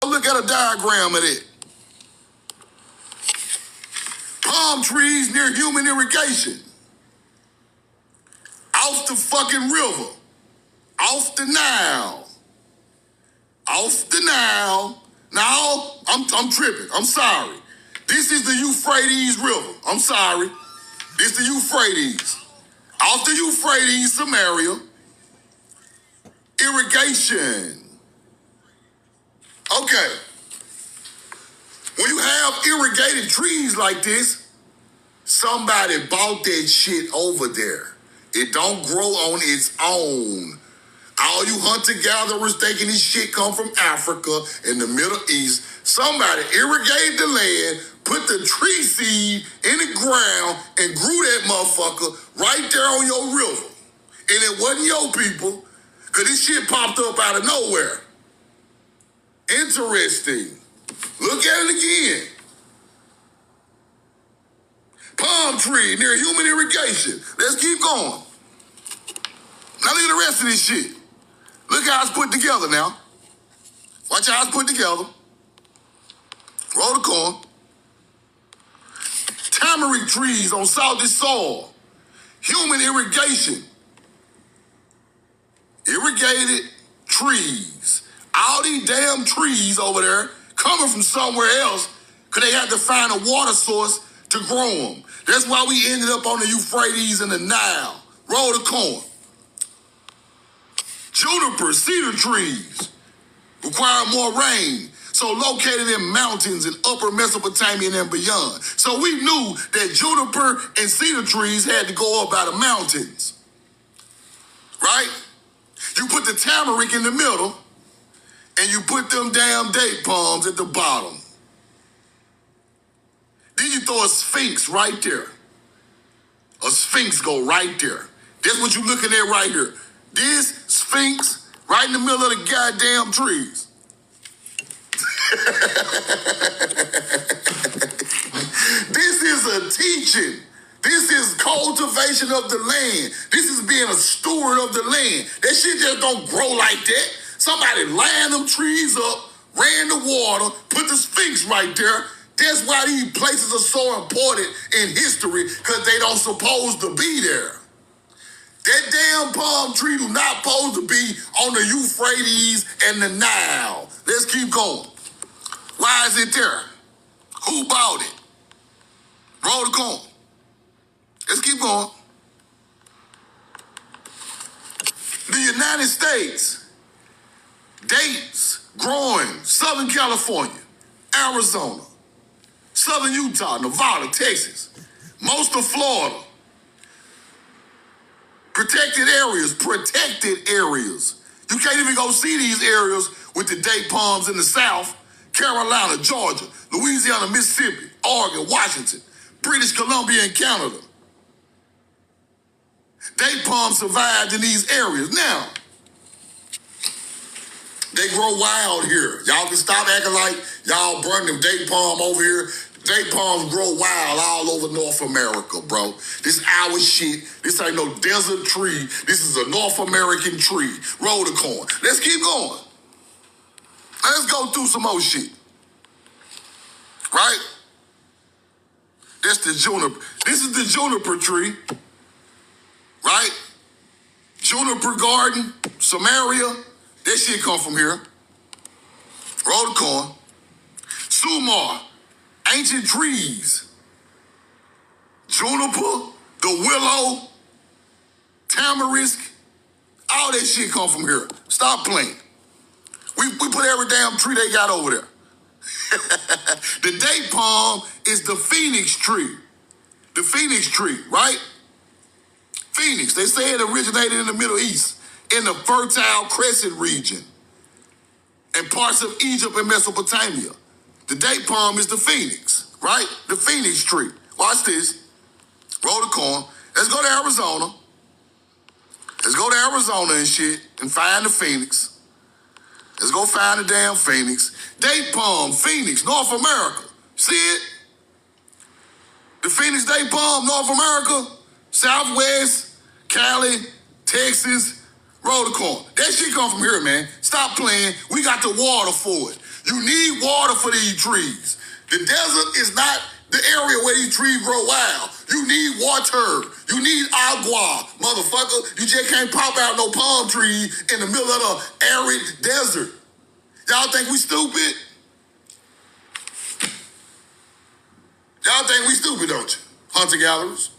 look at a diagram of it. Palm trees near human irrigation. Off the fucking river. Off the Nile. Off the Nile. Now, I'm tripping. I'm sorry. This is the Euphrates River. I'm sorry. This is the Euphrates. Off the Euphrates, Samaria. Irrigation. Okay. When you have irrigated trees like this, somebody bought that shit over there. It don't grow on its own. All you hunter-gatherers thinking this shit come from Africa and the Middle East, somebody irrigated the land, put the tree seed in the ground, and grew that motherfucker right there on your river. And it wasn't your people, because this shit popped up out of nowhere. Interesting. Look at it again. Palm tree near human irrigation. Let's keep going. Now look at the rest of this shit. Look how it's put together now. Watch how it's put together. Roll the corn. Tamarind trees on salty soil. Human irrigation. Irrigated trees. All these damn trees over there coming from somewhere else because they had to find a water source to grow them. That's why we ended up on the Euphrates and the Nile. Roll the corn. Juniper, cedar trees require more rain, so located in mountains in upper Mesopotamia and beyond. So we knew that juniper and cedar trees had to go up by the mountains, right? You put the tamarind in the middle, and you put them damn date palms at the bottom. Then you throw a sphinx right there. A sphinx go right there. That's what you're looking at right here. This sphinx right in the middle of the goddamn trees. This is a teaching. This is cultivation of the land. This is being a steward of the land. That shit just don't grow like that. Somebody lined them trees up, ran the water, put the sphinx right there. That's why these places are so important in history, because they don't supposed to be there. That damn palm tree do not supposed to be on the Euphrates and the Nile. Let's keep going. Why is it there? Who bought it? Roll the corn. Let's keep going. The United States, dates growing, Southern California, Arizona, Southern Utah, Nevada, Texas, most of Florida. Protected areas. You can't even go see these areas with the date palms in the South. Carolina, Georgia, Louisiana, Mississippi, Oregon, Washington, British Columbia, and Canada. Date palms survived in these areas. Now, they grow wild here. Y'all can stop acting like y'all burn them date palm over here. Date palms grow wild all over North America, bro. This our shit. This ain't no desert tree. This is a North American tree. Roll the corn. Let's keep going. Let's go through some more shit. Right? That's the juniper. This is the juniper tree. Right? Juniper garden, Samaria. That shit come from here. Roll the corn. Sumar. Ancient trees, juniper, the willow, tamarisk, all that shit come from here. Stop playing. We put every damn tree they got over there. The date palm is the phoenix tree. The phoenix tree, right? Phoenix, they say it originated in the Middle East, in the Fertile Crescent region, and parts of Egypt and Mesopotamia. The date palm is the phoenix, right? The phoenix tree. Watch this. Roll the corn. Let's go to Arizona. Let's go to Arizona and shit and find the phoenix. Let's go find the damn phoenix. Date palm, phoenix, North America. See it? The phoenix date palm, North America, Southwest, Cali, Texas. Roll the corn. That shit come from here, man. Stop playing. We got the water for it. You need water for these trees. The desert is not the area where these trees grow wild. You need water. You need agua, motherfucker. You just can't pop out no palm tree in the middle of the arid desert. Y'all think we stupid? Y'all think we stupid, don't you? Hunter-gatherers.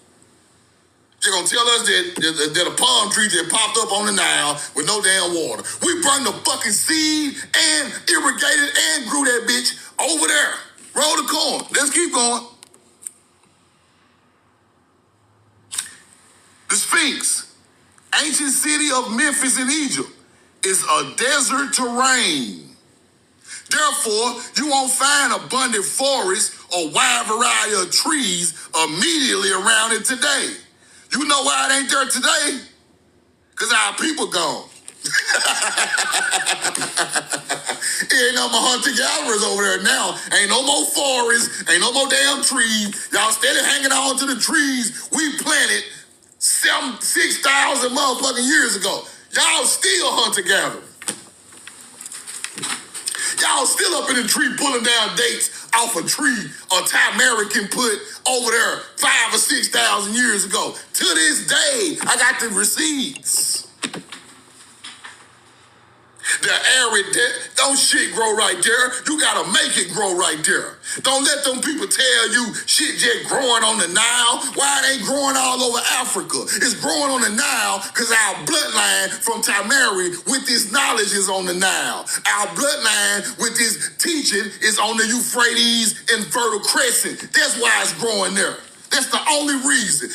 You're going to tell us that a palm tree that popped up on the Nile with no damn water. We brought the fucking seed and irrigated and grew that bitch over there. Roll the corn. Let's keep going. The Sphinx, ancient city of Memphis in Egypt, is a desert terrain. Therefore, you won't find abundant forests or wide variety of trees immediately around it today. You know why it ain't there today? Because our people gone. Ain't no more hunter-gatherers over there now. Ain't no more forests. Ain't no more damn trees. Y'all steady hanging on to the trees we planted 6,000 motherfucking years ago. Y'all still hunter-gatherers. Y'all still up in the tree pulling down dates off a tree a Tamarican put over there 5,000 or 6,000 years ago. To this day, I got the receipts. The arid, don't shit grow right there. You gotta make it grow right there. Don't let them people tell you shit just growing on the Nile. Why it ain't growing all over Africa? It's growing on the Nile because our bloodline from Tamari with this knowledge is on the Nile. Our bloodline with this teaching is on the Euphrates and Fertile Crescent. That's why it's growing there. That's the only reason.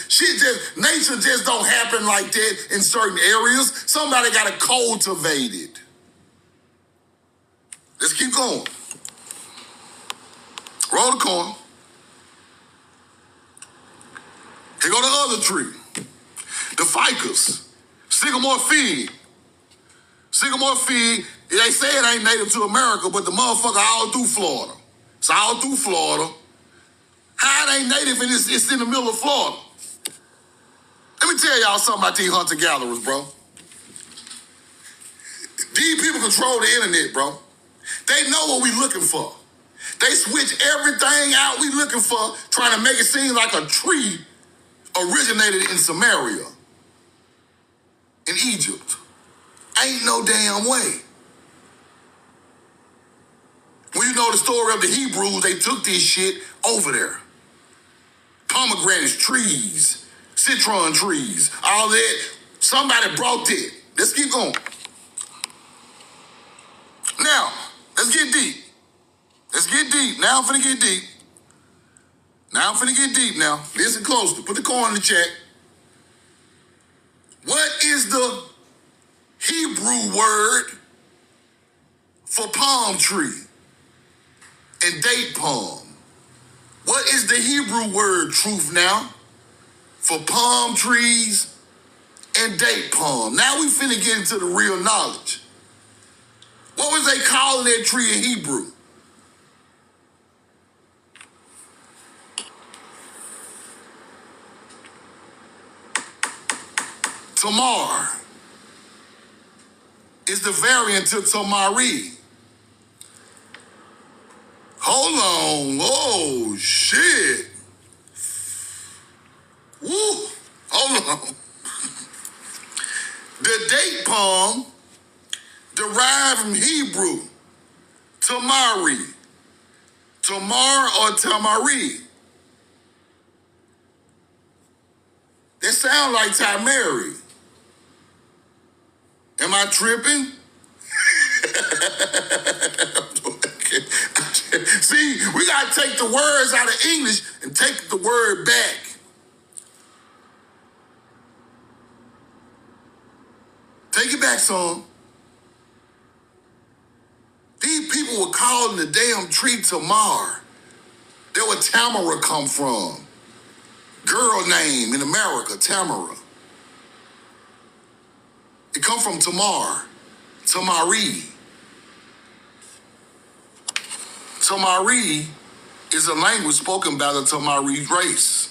Nature just don't happen like that in certain areas. Somebody gotta cultivate it. Let's keep going. Roll the corn. Here go the other tree. The ficus. Sycamore fig. Sycamore fig, they say it ain't native to America, but the motherfucker all through Florida. It's all through Florida. How it ain't native and it's in the middle of Florida? Let me tell y'all something about these hunter-gatherers, bro. These people control the internet, bro. They know what we looking for. They switch everything out we looking for, trying to make it seem like a tree originated in Samaria, in Egypt. Ain't no damn way. When you know the story of the Hebrews, they took this shit over there. Pomegranate trees, citron trees, all that. Somebody brought it. Let's keep going. Now, let's get deep. Let's get deep. Now I'm finna get deep. Now. Listen closely. Put the coin in the chat. What is the Hebrew word for palm tree and date palm? What is the Hebrew word, truth now, for palm trees and date palm? Now we finna get into the real knowledge. What was they calling that tree in Hebrew? Tamar is the variant to Tamari. Hold on. Oh, shit. Woo. Hold on. The date palm derived from Hebrew, Tamari. Tamar or Tamari. They sound like Tamari. Am I tripping? See, we gotta take the words out of English and take the word back. Take it back, son. These people were calling the damn tree Tamar. That's where Tamara come from. Girl name in America, Tamara. It come from Tamar, Tamari. Tamari is a language spoken by the Tamari race.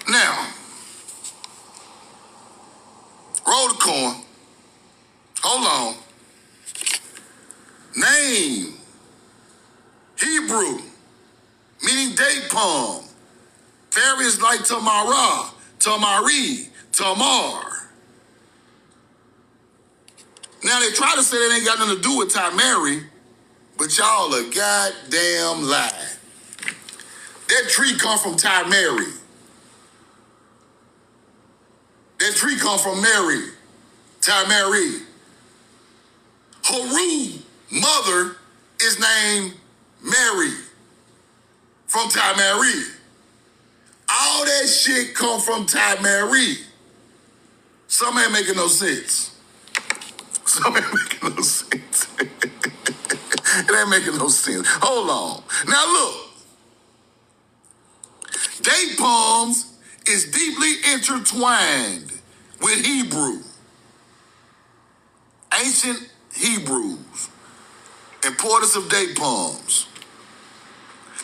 Now, roll the coin. Hold Name, Hebrew, meaning date palm. Variants like Tamara, Tamari, Tamar. Now they try to say that ain't got nothing to do with Tamari, but y'all a goddamn lie. That tree come from Tamari. That tree come from Mary, Tamari. Haru, mother, is named Mary from Tamari. All that shit come from Tamari. Some ain't making no sense. Some ain't making no sense. It ain't making no sense. Hold on. Now look. Date palms is deeply intertwined with Hebrew. Ancient Hebrews. Importance of date palms.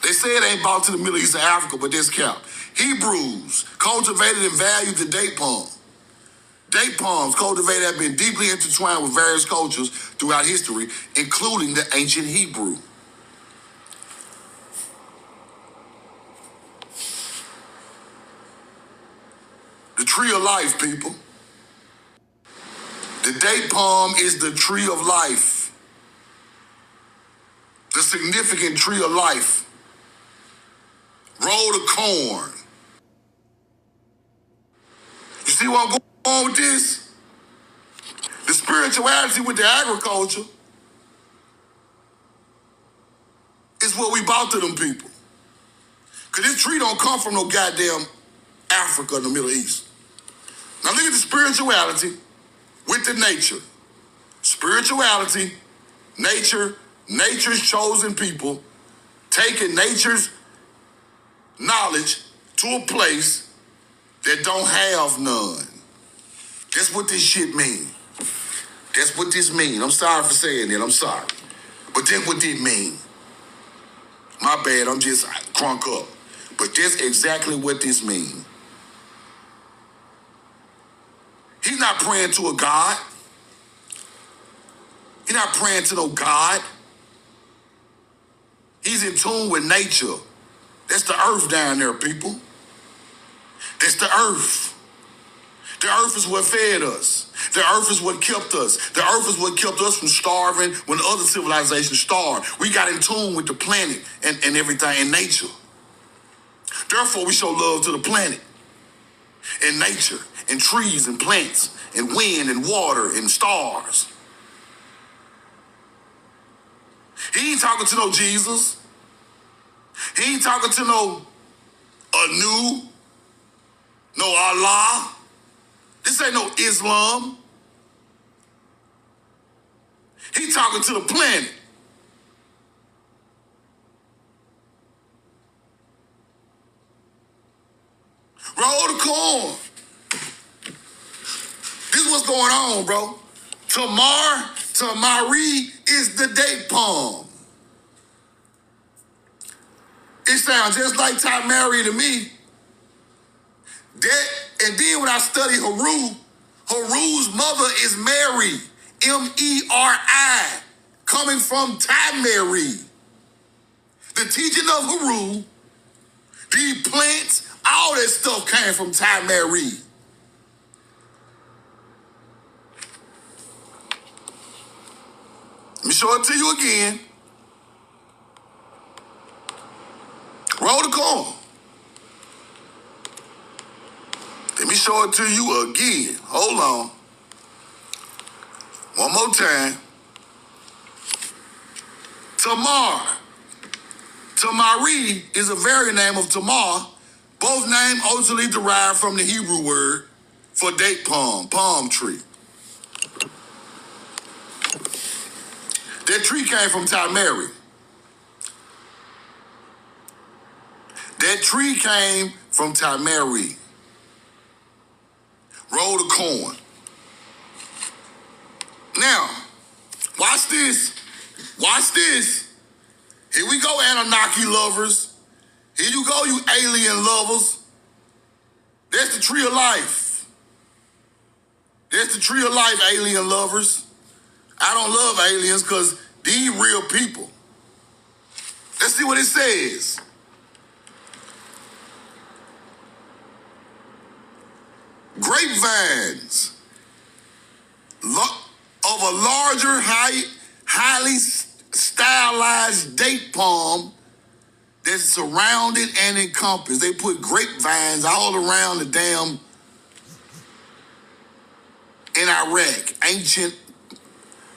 They say it ain't brought to the Middle East and Africa, but this count. Hebrews cultivated and valued the date palm. Date palms cultivated have been deeply intertwined with various cultures throughout history, including the ancient Hebrew. The tree of life, people. The date palm is the tree of life. The significant tree of life. Roll of corn. You see where I'm going with this? The spirituality with the agriculture is what we bought to them people. Because this tree don't come from no goddamn Africa in the Middle East. Now look at the spirituality with the nature. Spirituality, nature, nature's chosen people, taking nature's knowledge to a place that don't have none. That's what this shit mean. That's what this mean. I'm sorry for saying that. I'm sorry. But that's what this mean. My bad. I'm just crunk up. But that's exactly what this mean. He's not praying to a God. He's not praying to no God. He's in tune with nature. That's the earth down there, people. That's the earth. The earth is what fed us. The earth is what kept us. The earth is what kept us from starving when other civilizations starved. We got in tune with the planet and everything in nature. Therefore, we show love to the planet and nature and trees and plants and wind and water and stars. He ain't talking to no Jesus. He ain't talking to no Anu, no Allah. This ain't no Islam. He talking to the planet. Roll the corn. This is what's going on, bro. Tamari is the date palm. It sounds just like Tamari to me. And then when I study Haru's mother is Mary, Meri, coming from Tamari. The teaching of Haru, the plants, all that stuff came from Tamari. Let me show it to you again. Roll the corn. Let me show it to you again. Hold on. One more time. Tamari is a variant name of Tamar. Both names ultimately derived from the Hebrew word for date palm tree. That tree came from Tamari. That tree came from Tamari. Roll the corn. Now, watch this. Watch this. Here we go, Anunnaki lovers. Here you go, you alien lovers. That's the tree of life. That's the tree of life, alien lovers. I don't love aliens because These real people. Let's see what it says. Grapevines of a larger, highly stylized date palm that's surrounded and encompassed. They put grapevines all around the damn in Iraq. Ancient,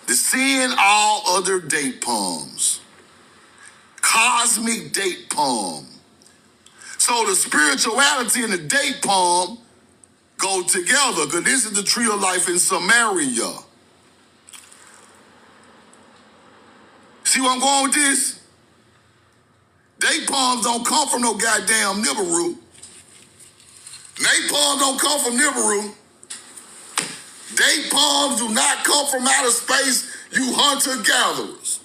the seeing all other date palms. Cosmic date palm. So the spirituality and the date palm go together, because this is the tree of life in Samaria. See where I'm going with this? Date palms don't come from no goddamn Nibiru. Date palms don't come from Nibiru. Date palms do not come from outer space, you hunter-gatherers.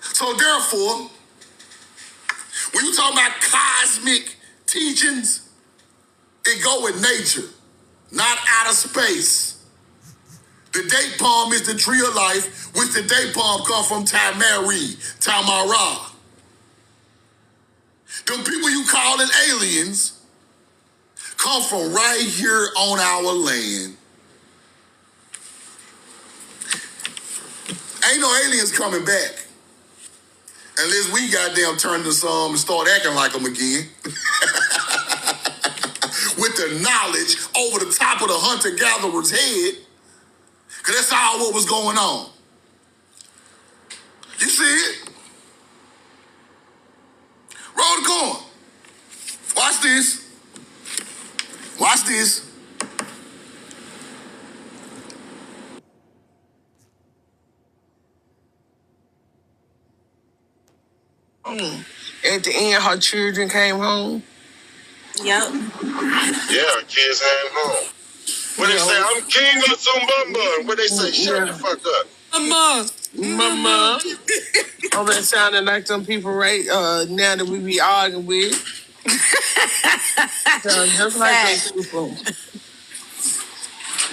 So therefore, when you talk about cosmic teachings, it go with nature, not outer space. The date palm is the tree of life, which the date palm come from Tamara. Them people you calling aliens come from right here on our land. Ain't no aliens coming back unless we goddamn turn to some and start acting like them again. With the knowledge over the top of the hunter-gatherer's head. Because that's all what was going on. You see it? Roll the corn. Watch this. Watch this. At the end, her children came home. Yep. Yeah, kids came home. What they say, I'm king of Zumbumba. What they say, shut the fuck up. Mama. Oh, that sounded like some people right now that we be arguing with. Just like those people.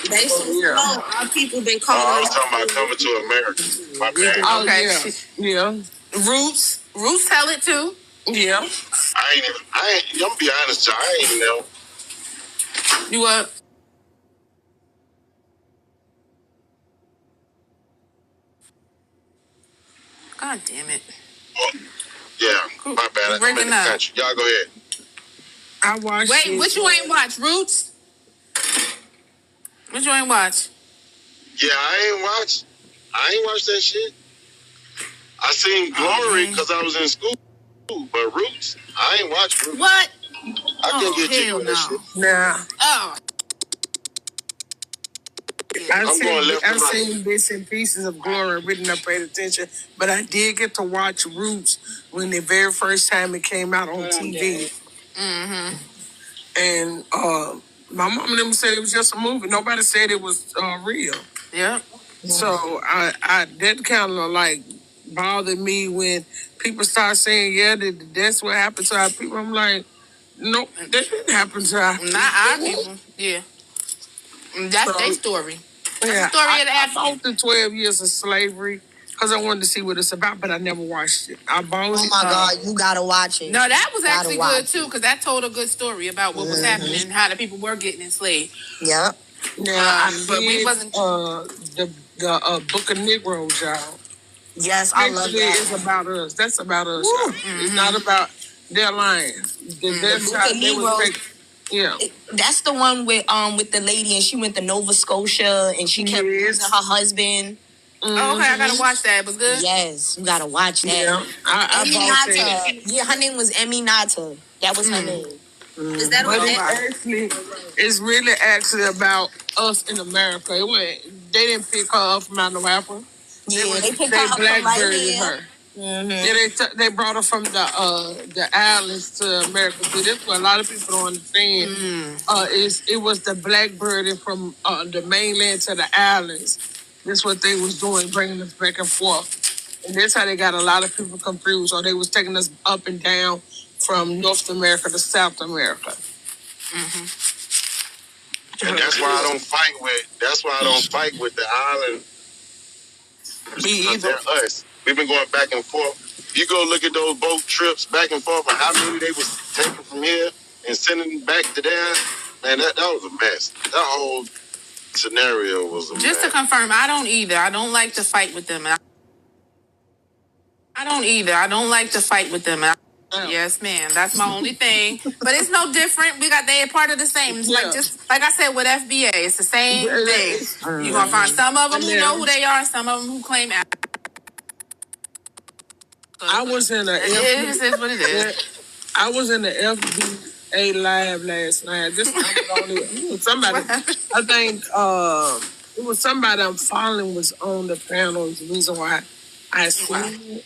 They our people been calling. I was talking about coming to America. My bad. Oh, okay. Yeah. Roots tell it too. Yeah. I'm gonna be honest, y'all. I ain't even know. You what? God damn it. Well, yeah, my bad. I'm in the country. Y'all go ahead. I watched Wait, what you ain't watch? Roots? What you ain't watch? Yeah, I ain't watched that shit. I seen Glory because I was in school, but Roots, I ain't watched Roots. What? I couldn't get jiggy with that shit. Nah. Oh. I've seen bits and pieces of Glory, really not paid attention, but I did get to watch Roots when the very first time it came out on TV. Mm-hmm. And my mom and them said it was just a movie. Nobody said it was real. Yeah. So I that kind of like bothered me when people start saying, yeah, that's what happened to our people. I'm like, no, that didn't happen to our people. Not our people. Yeah. That's their story. That's the story of the African. I fought the 12 years of slavery because I wanted to see what it's about, but I never watched it. Oh my God, you gotta watch it. No, that was actually good too, because that told a good story about what was happening and how the people were getting enslaved. Yep. Yeah, but we wasn't. The Book of Negroes, y'all. Yes, I love that. It's about us. That's about us. Mm-hmm. It's not about their lying. The Book of Negroes. Yeah, that's the one with the lady, and she went to Nova Scotia, and she kept losing her husband. Mm-hmm. Oh, okay, I gotta watch that. It was good. Yes, you gotta watch that. Yeah, Eminata. Yeah, her name was Eminata. That was her name. Is that it's really actually about us in America. They didn't pick her up from out of Africa. Yeah, they picked her up from right here. Mm-hmm. Yeah, they brought her from the islands to America. So that's what a lot of people don't understand. It was the blackbirding from the mainland to the islands. That's what they was doing, bringing us back and forth. And that's how they got a lot of people confused. Or they was taking us up and down from North America to South America. And that's why I don't fight with the island Me because either. they're us. We've been going back and forth. You go look at those boat trips back and forth and how many they was taking from here and sending back to there. Man, that was a mess. That whole scenario was a Just to mess. confirm, I don't either. I don't like to fight with them. I don't either. I don't like to fight with them. Yes, ma'am. That's my only thing. But it's no different. They're part of the same. It's like I said with FBA, it's the same thing. You're gonna find some of them who know who they are, some of them who claim. I was in a It is what it is. I was in the FBA live last night. This somebody. I think it was somebody I'm following was on the panel. Is the reason why I seen it.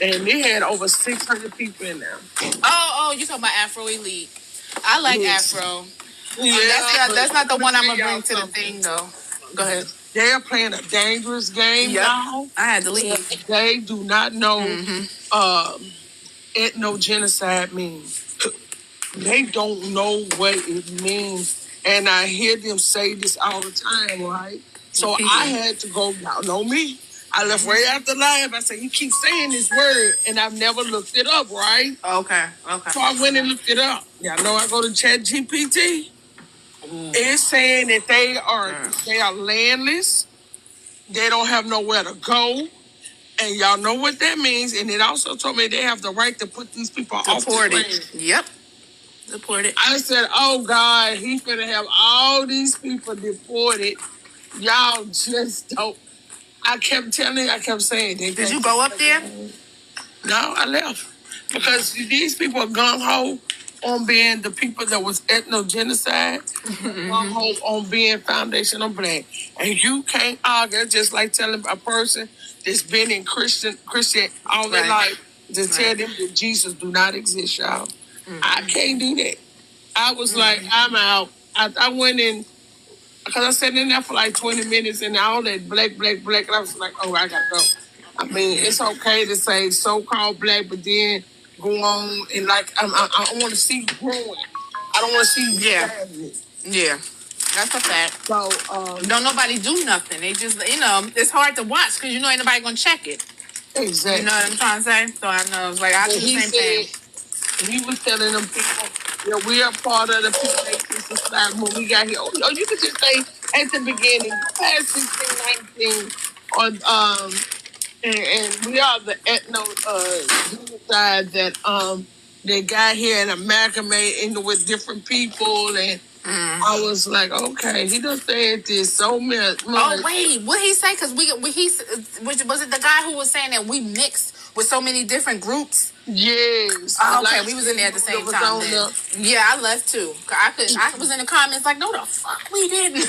And they had over 600 people in there. Oh, you talking about Afro Elite? I like Afro. Yeah, that's not the one I'm gonna bring to the thing though. Go ahead. They are playing a dangerous game now. I had to leave. They do not know ethno-genocide means. They don't know what it means. And I hear them say this all the time, right? So I had to go, y'all know me. I left right after live. I said, he keeps saying this word, and I've never looked it up, right? Okay. So I went and looked it up. Y'all know I go to ChatGPT. It's saying that they are landless. They don't have nowhere to go. And y'all know what that means. And it also told me they have the right to put these people off the plane. Yep. Deported. I said, oh, God, he's going to have all these people deported. Y'all just don't. I kept saying. Did you go up there? No, I left. Because these people are gung-ho on being the people that was ethno-genocide, gung-ho on being foundational black. And you can't argue, just like telling a person that's been in Christian all their life to tell them that Jesus do not exist, y'all. I can't do that. I was like, I'm out. I went in, because I sat in there for like 20 minutes and all that black, and I was like, oh, I gotta go. I mean, it's okay to say so-called black, but then go on and like, I want to see growing. I don't want to see stagnant. Yeah. That's a fact. So, don't nobody do nothing. They just, it's hard to watch because ain't nobody gonna check it. Exactly. You know what I'm trying to say? So I know, it's like, I do the same thing. He was telling them people, we are part of the people that society when we got here. Oh, you could just say at the beginning, past 16, 19, and we are the genocide that they got here and amalgamated with different people, and I was like, okay, he done said this so much. Oh wait, what he say? Because was it the guy who was saying that we mixed with so many different groups? Yes. Oh, okay, we was in there at the same time. Yeah, I left too. I was in the comments like, no, the fuck we didn't.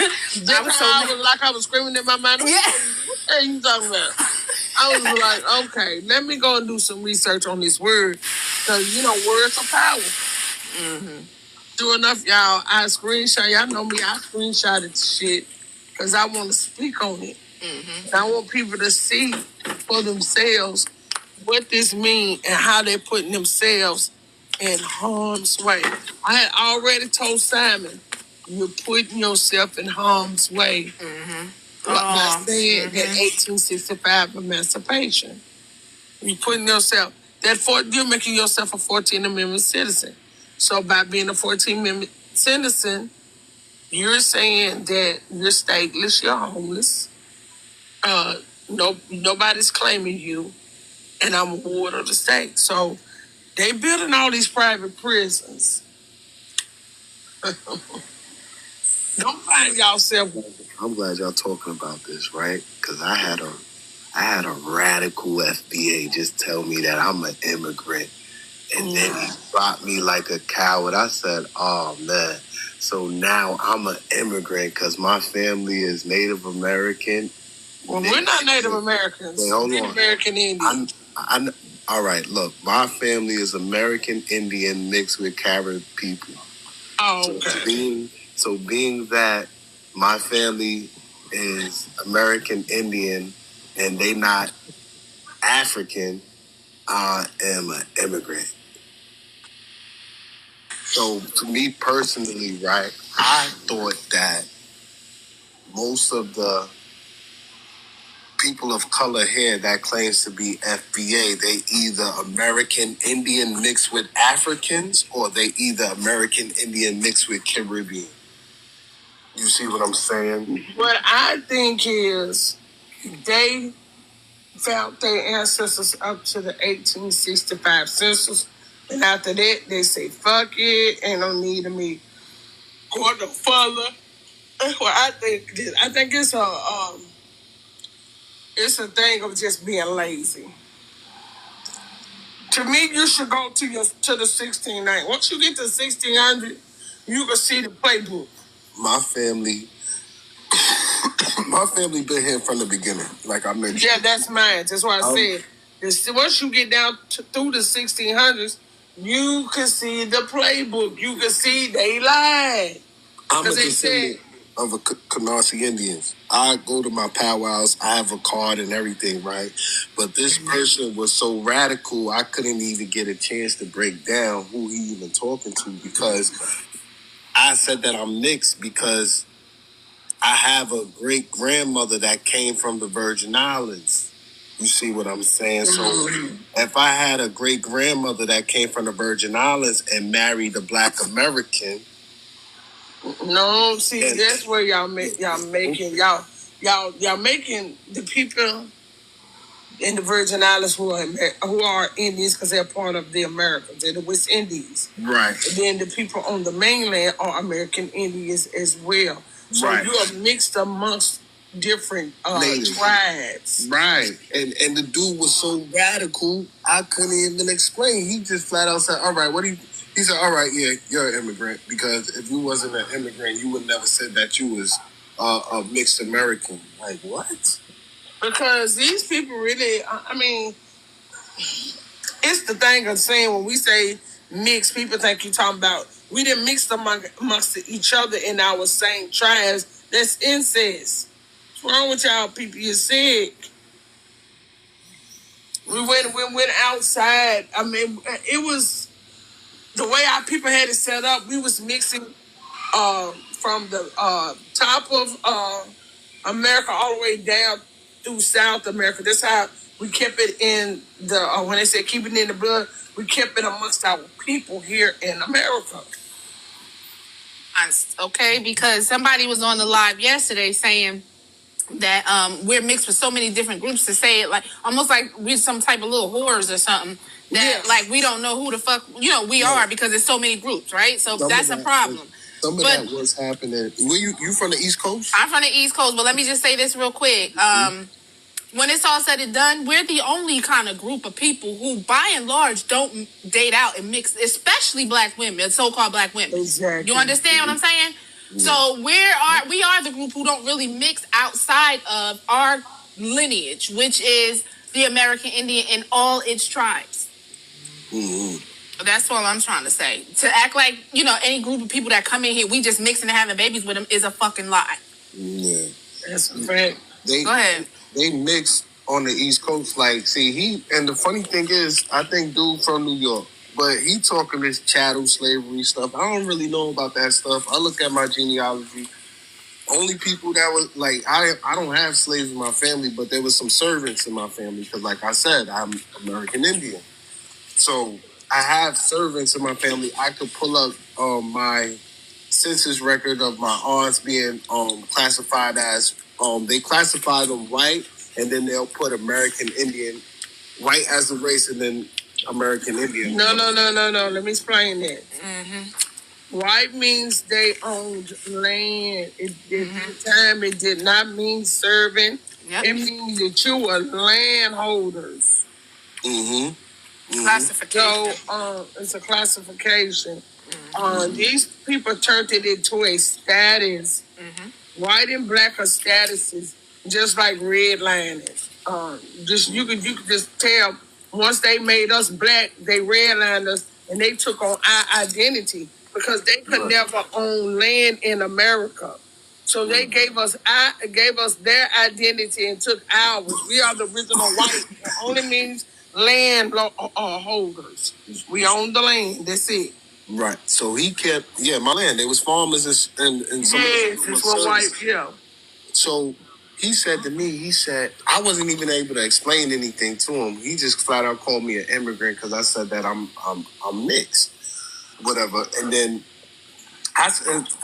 I was screaming in my mind. Yeah. What are you talking about? I was like, okay, let me go and do some research on this word, because words are power. Sure enough, y'all, I screenshot. Y'all know me. I screenshotted shit because I want to speak on it. And I want people to see for themselves what this means and how they're putting themselves in harm's way. I had already told Simon, you're putting yourself in harm's way by saying that 1865 emancipation. You're putting yourself, you're making yourself a 14th Amendment citizen. So by being a 14th Amendment citizen, you're saying that you're stateless, you're homeless, nobody's claiming you, and I'm a ward of the state. So they building all these private prisons. Don't find yourself. I'm glad y'all talking about this, right? Because I had a radical FBA just tell me that I'm an immigrant. And then he dropped me like a coward. I said, oh, man. So now I'm an immigrant because my family is Native American. Well, we're not Native Americans. Wait, hold on. American Indian. All right, look. My family is American Indian mixed with Carib people. Oh, okay. So being that my family is American Indian and they not African, I am an immigrant. So to me personally, right, I thought that most of the people of color here that claims to be FBA, they either American Indian mixed with Africans or they either American Indian mixed with Caribbean. You see what I'm saying? What I think is they found their ancestors up to the 1865 census, and after that they say fuck it, ain't no need of me going no further. That's what I think. I think it's a thing of just being lazy. To me, you should go to the 1690. Once you get to 1600, you can see the playbook. My family been here from the beginning, like I mentioned. Yeah, that's mine. That's why I said. Once you get down through the 1600s, you can see the playbook. You can see they lied. I'm a descendant of a Canarsie Indians. I go to my powwows. I have a card and everything, right? But this person was so radical, I couldn't even get a chance to break down who he even talking to, because I said that I'm mixed because I have a great grandmother that came from the Virgin Islands. You see what I'm saying? So if I had a great grandmother that came from the Virgin Islands and married a Black American. No, see, that's where y'all making the people in the Virgin Islands who are Indians because they're part of the Americans. They're the West Indies. Right. And then the people on the mainland are American Indians as well. So you are mixed amongst different tribes. Right. And the dude was so radical, I couldn't even explain. He just flat out said, all right, he said, all right, yeah, you're an immigrant, because if you wasn't an immigrant, you would never said that you was a mixed American. Like, what? Because these people really, I mean, it's the thing of saying when we say mixed, people think you're talking about we didn't mix amongst each other in our same tribes. That's incest. What's wrong with y'all people? You're sick. We went outside. I mean, it was the way our people had it set up. We was mixing from the top of America all the way down through South America. That's how we kept it in the, when they said keep it in the blood, we kept it amongst our people here in America. Okay, because somebody was on the live yesterday saying that we're mixed with so many different groups, to say it like almost like we're some type of little whores or something. That like we don't know who the fuck we are because there's so many groups, right? So that's a problem. Some of that was happening. Were you from the East Coast? I'm from the East Coast, but let me just say this real quick. When it's all said and done, we're the only kind of group of people who, by and large, don't date out and mix, especially Black women, so-called Black women. Exactly. You understand what I'm saying? Yeah. So we are the group who don't really mix outside of our lineage, which is the American Indian and all its tribes. Mm-hmm. That's all I'm trying to say. To act like, any group of people that come in here, we just mixing and having babies with them is a fucking lie. Yeah. That's a fact. Go ahead. They mix on the East Coast. Like, see, and the funny thing is, I think dude from New York, but he talking this chattel slavery stuff. I don't really know about that stuff. I look at my genealogy. Only people that was like, I don't have slaves in my family, but there was some servants in my family because, like I said, I'm American Indian. So I have servants in my family. I could pull up my census record of my aunts being classified as, they classify them white, and then they'll put American Indian, white as a race, and then American Indian. No. Let me explain that. Mm-hmm. White means they owned land. At the time, it did not mean serving. Yep. It means that you were landholders. Mm-hmm. Classification. So it's a classification. Mm-hmm. These people turned it into a status. Mm-hmm. White and Black are statuses, just like redlining. You could just tell once they made us Black, they redlined us and they took on our identity because they could never own land in America. So they gave us their identity and took ours. We are the original white. It only means land holders. We own the land. That's it. Right. So he kept, my land. There was farmers and some it's white, yeah. So he said to me, he said, I wasn't even able to explain anything to him. He just flat out called me an immigrant because I said that I'm mixed, whatever. And then I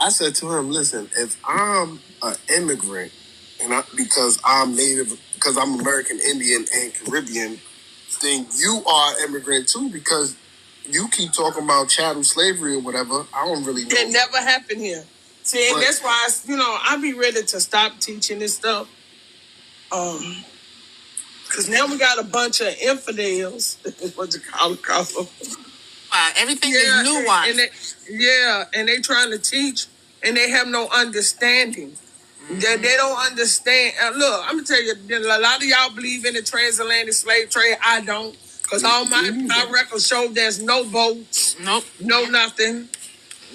said to him, listen, if I'm an immigrant because I'm native, because I'm American Indian and Caribbean, then you are an immigrant too because you keep talking about chattel slavery or whatever. I don't really know. It never happened here. See, and that's why, I be ready to stop teaching this stuff. Because now we got a bunch of infidels. What you call them? Everything is nuanced. And they trying to teach, and they have no understanding. They don't understand. Look, I'm going to tell you, a lot of y'all believe in the transatlantic slave trade. I don't. Because all my records show there's no boats. Nope. No nothing.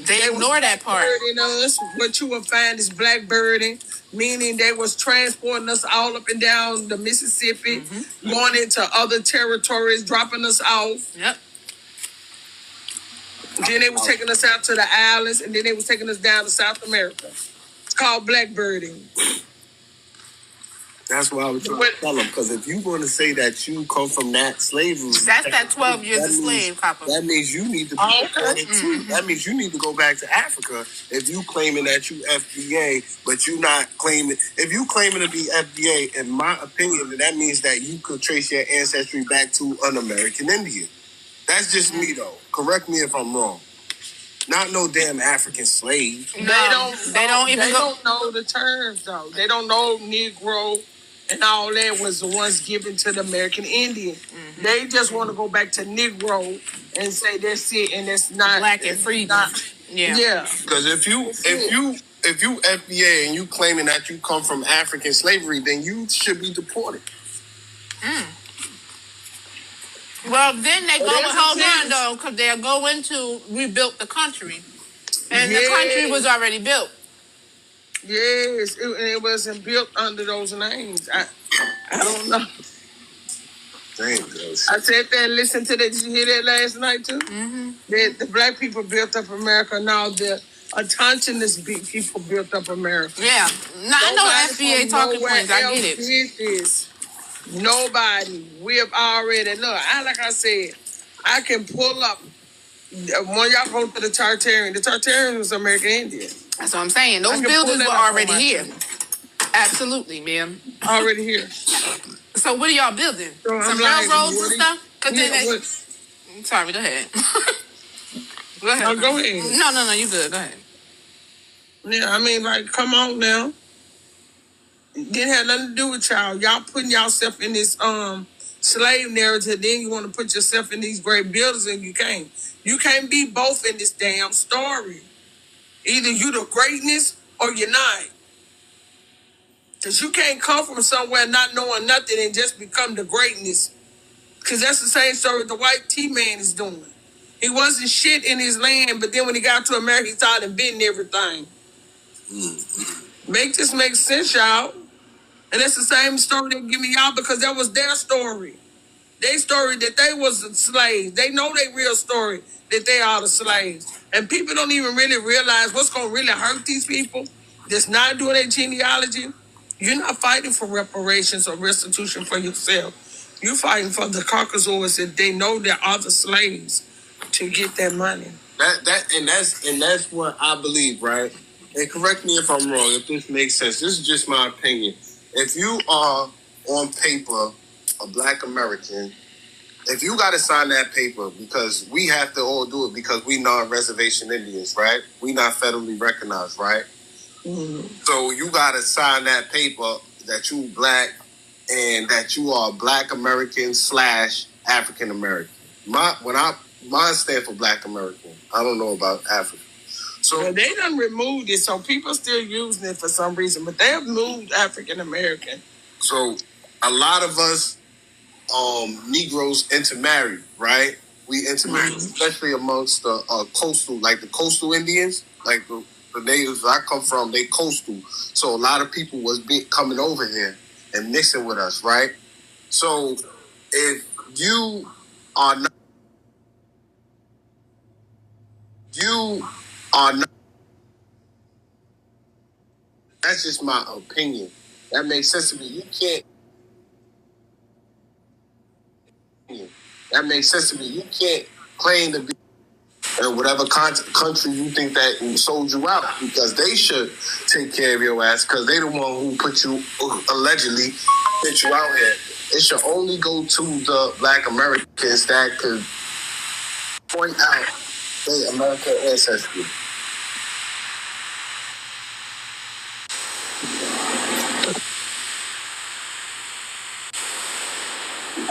They ignore that part. Us, what you will find is blackbirding, meaning they was transporting us all up and down the Mississippi, going into other territories, dropping us off. Yep. Then they was taking us out to the islands, and then they was taking us down to South America. It's called blackbirding. That's why I was trying to tell them, because if you're going to say that you come from that slavery, that's that 12 years of slave, Papa. That means you need to be deported too. That means you need to go back to Africa if you claiming that you FBA, but you not claiming. If you claiming to be FBA, in my opinion, then that means that you could trace your ancestry back to an American Indian. That's just me though. Correct me if I'm wrong. Not no damn African slave. They don't know the terms though. They don't know Negro and all that was the ones given to the American Indian. They just want to go back to Negro and say that's it, and it's not black and free. Yeah. Because if you FBA and you claiming that you come from African slavery, then you should be deported. Well, then they hold on though, because they're going to rebuild the country, and the country was already built. Yes, it wasn't built under those names. I don't know. Damn, I said that. Listen to that. Did you hear that last night too? The black people built up America. Now the autonomous people built up America. Yeah, I know FBA talking points. I get it. Nobody. We have already look. Like I said, I can pull up. When y'all go to the Tartarian was American Indian. That's what I'm saying. Those buildings were already here. Absolutely, man. Already here. So what are y'all building? Some railroads and stuff? Sorry, go ahead. Go ahead. No, go ahead. No, you good. Go ahead. Yeah, I mean, come on now. Didn't have nothing to do with y'all. Y'all putting yourself in this slave narrative. Then you want to put yourself in these great buildings, and you can't. You can't be both in this damn story. Either you the greatness or you're not. Because you can't come from somewhere not knowing nothing and just become the greatness. Because that's the same story the white T-man is doing. He wasn't shit in his land, but then when he got to America, he started inventing everything. Make this make sense, y'all. And that's the same story they give me y'all because that was their story. Their story that they was slaves. They know their real story that they are the slaves. And people don't even really realize what's going to really hurt these people that's not doing their genealogy. You're not fighting for reparations or restitution for yourself. You're fighting for the Caucasoids that they know they are the slaves to get that money. That's what I believe, right? And correct me if I'm wrong, if this makes sense. This is just my opinion. If you are on paper a black American, if you got to sign that paper, because we have to all do it because we non-reservation Indians, right? We not federally recognized, right? So you got to sign that paper that you black and that you are black American / African American. Mine stand for black American. I don't know about African. So they done removed it, so people still using it for some reason, but they have moved African American. So a lot of us Negroes intermarry, right? We intermarry, especially amongst the coastal, like the coastal Indians, like the natives I come from, they coastal. So a lot of people was coming over here and mixing with us, right? So if you are not, that's just my opinion. That makes sense to me. You can't. That makes sense to me. You can't claim to be in whatever country you think that sold you out, because they should take care of your ass, because they the one who put you, allegedly put you out here. It should only go to the Black Americans that could point out their American ancestry.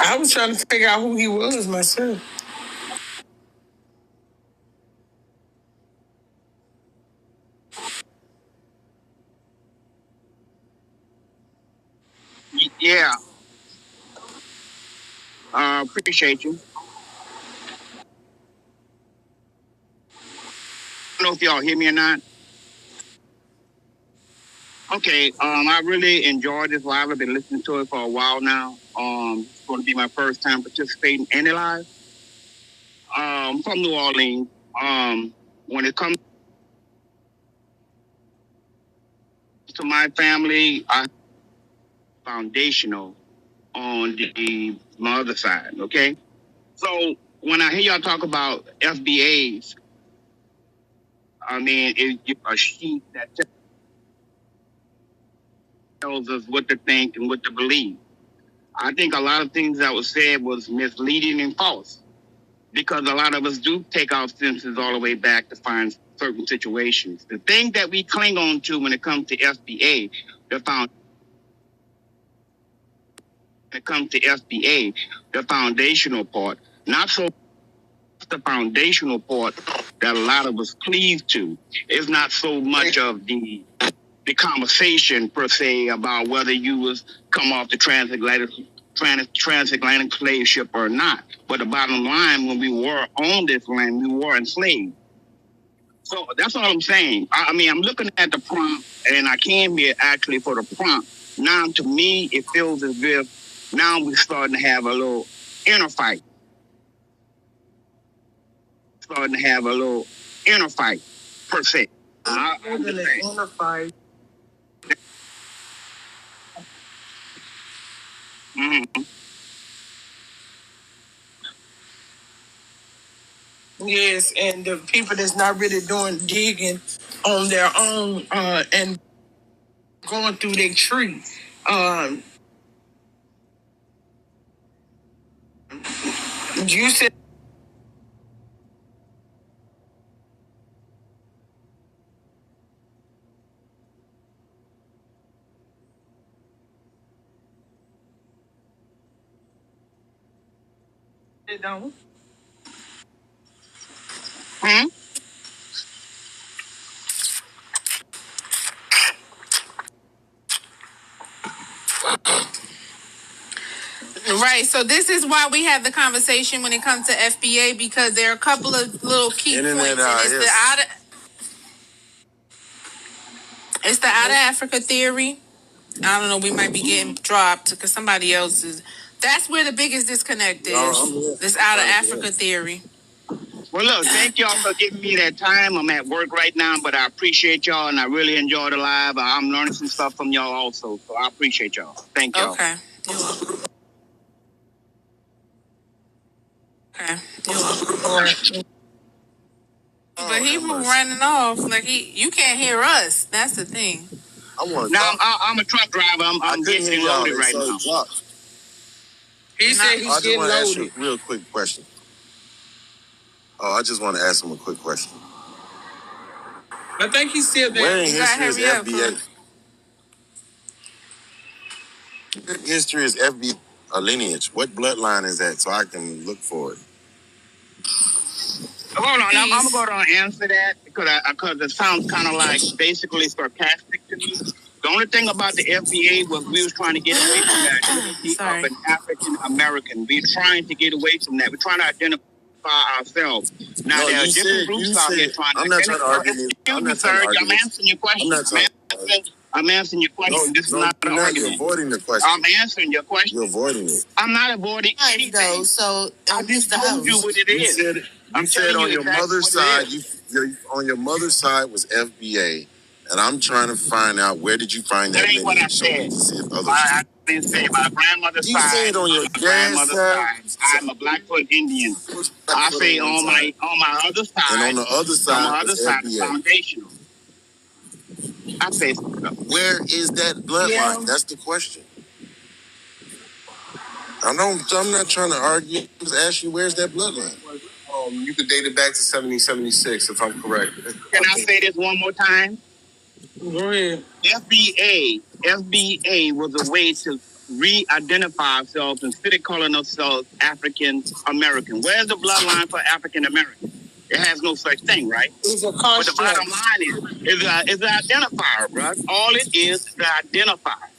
I was trying to figure out who he was myself. Yeah. Appreciate you. I don't know if y'all hear me or not. Okay. I really enjoyed this live. I've been listening to it for a while now. It's going to be my first time participating in it live. From New Orleans. When it comes to my family, I foundational on my other side. Okay. So when I hear y'all talk about FBAs, I mean, it's a sheet that tells us what to think and what to believe. I think a lot of things that was said was misleading and false, because a lot of us do take our senses all the way back to find certain situations. The thing that we cling on to when it comes to FBA, the foundational part, not so the foundational part that a lot of us cleave to. It's not so much of the conversation per se about whether you was come off the transatlantic slave ship or not. But the bottom line, when we were on this land, we were enslaved. So that's all I'm saying. I mean, I'm looking at the prompt, and I came here actually for the prompt. Now, to me, it feels as if now we're starting to have a little inner fight. Per se. Inner fight. Mm-hmm. Yes, and the people that's not really doing digging on their own and going through their tree. You said they don't. Hmm? Right. So this is why we have the conversation when it comes to FBA, because there are a couple of little key points. And it's the out of Africa theory. I don't know. We might be getting dropped because somebody else is. That's where the biggest disconnect is. This out of Africa theory. Well, look, thank y'all for giving me that time. I'm at work right now, but I appreciate y'all, and I really enjoy the live. I'm learning some stuff from y'all also, so I appreciate y'all. Thank y'all. Okay. Okay. But he was running off like you can't hear us. That's the thing. I'm a truck driver. I'm getting loaded right now. He said he's getting loaded. I just want to ask you a real quick question. I just want to ask him a quick question. I think he's still there. Where in history is FBA? History is FBA a lineage? What bloodline is that, so I can look for it? Hold on, I'm going to answer that because it sounds kind of like basically sarcastic to me. The only thing about the FBA was we was trying to get away from the identity of an African American. We're trying to get away from that. We're trying to identify ourselves. Now there are different groups out here trying to identify. I'm answering your question. I'm answering your question. This is not an argument. You're avoiding the question. I'm answering your question. You're avoiding it. I'm not avoiding anything. So I just told you what it is. You said on your mother's side, on your mother's side was FBA, And I'm trying to find out, where did you find that ain't what I lineage? Show me said. to see if others. I didn't say my grandmother's You side. said on your grandmother's side, I'm a Blackfoot Indian. I say on my other side, and on the other side, is FBA. foundational. I say, where is that bloodline? Yeah. That's the question. I'm not trying to argue. I'm just asking you, where's that bloodline? You could date it back to 1776, if I'm correct. Can I say this one more time? Go ahead. FBA was a way to re-identify ourselves instead of calling ourselves African American. Where's the bloodline for African American? It has no such thing, right? It's a But the construct. bottom line is an identifier, bro. All it is an identifier.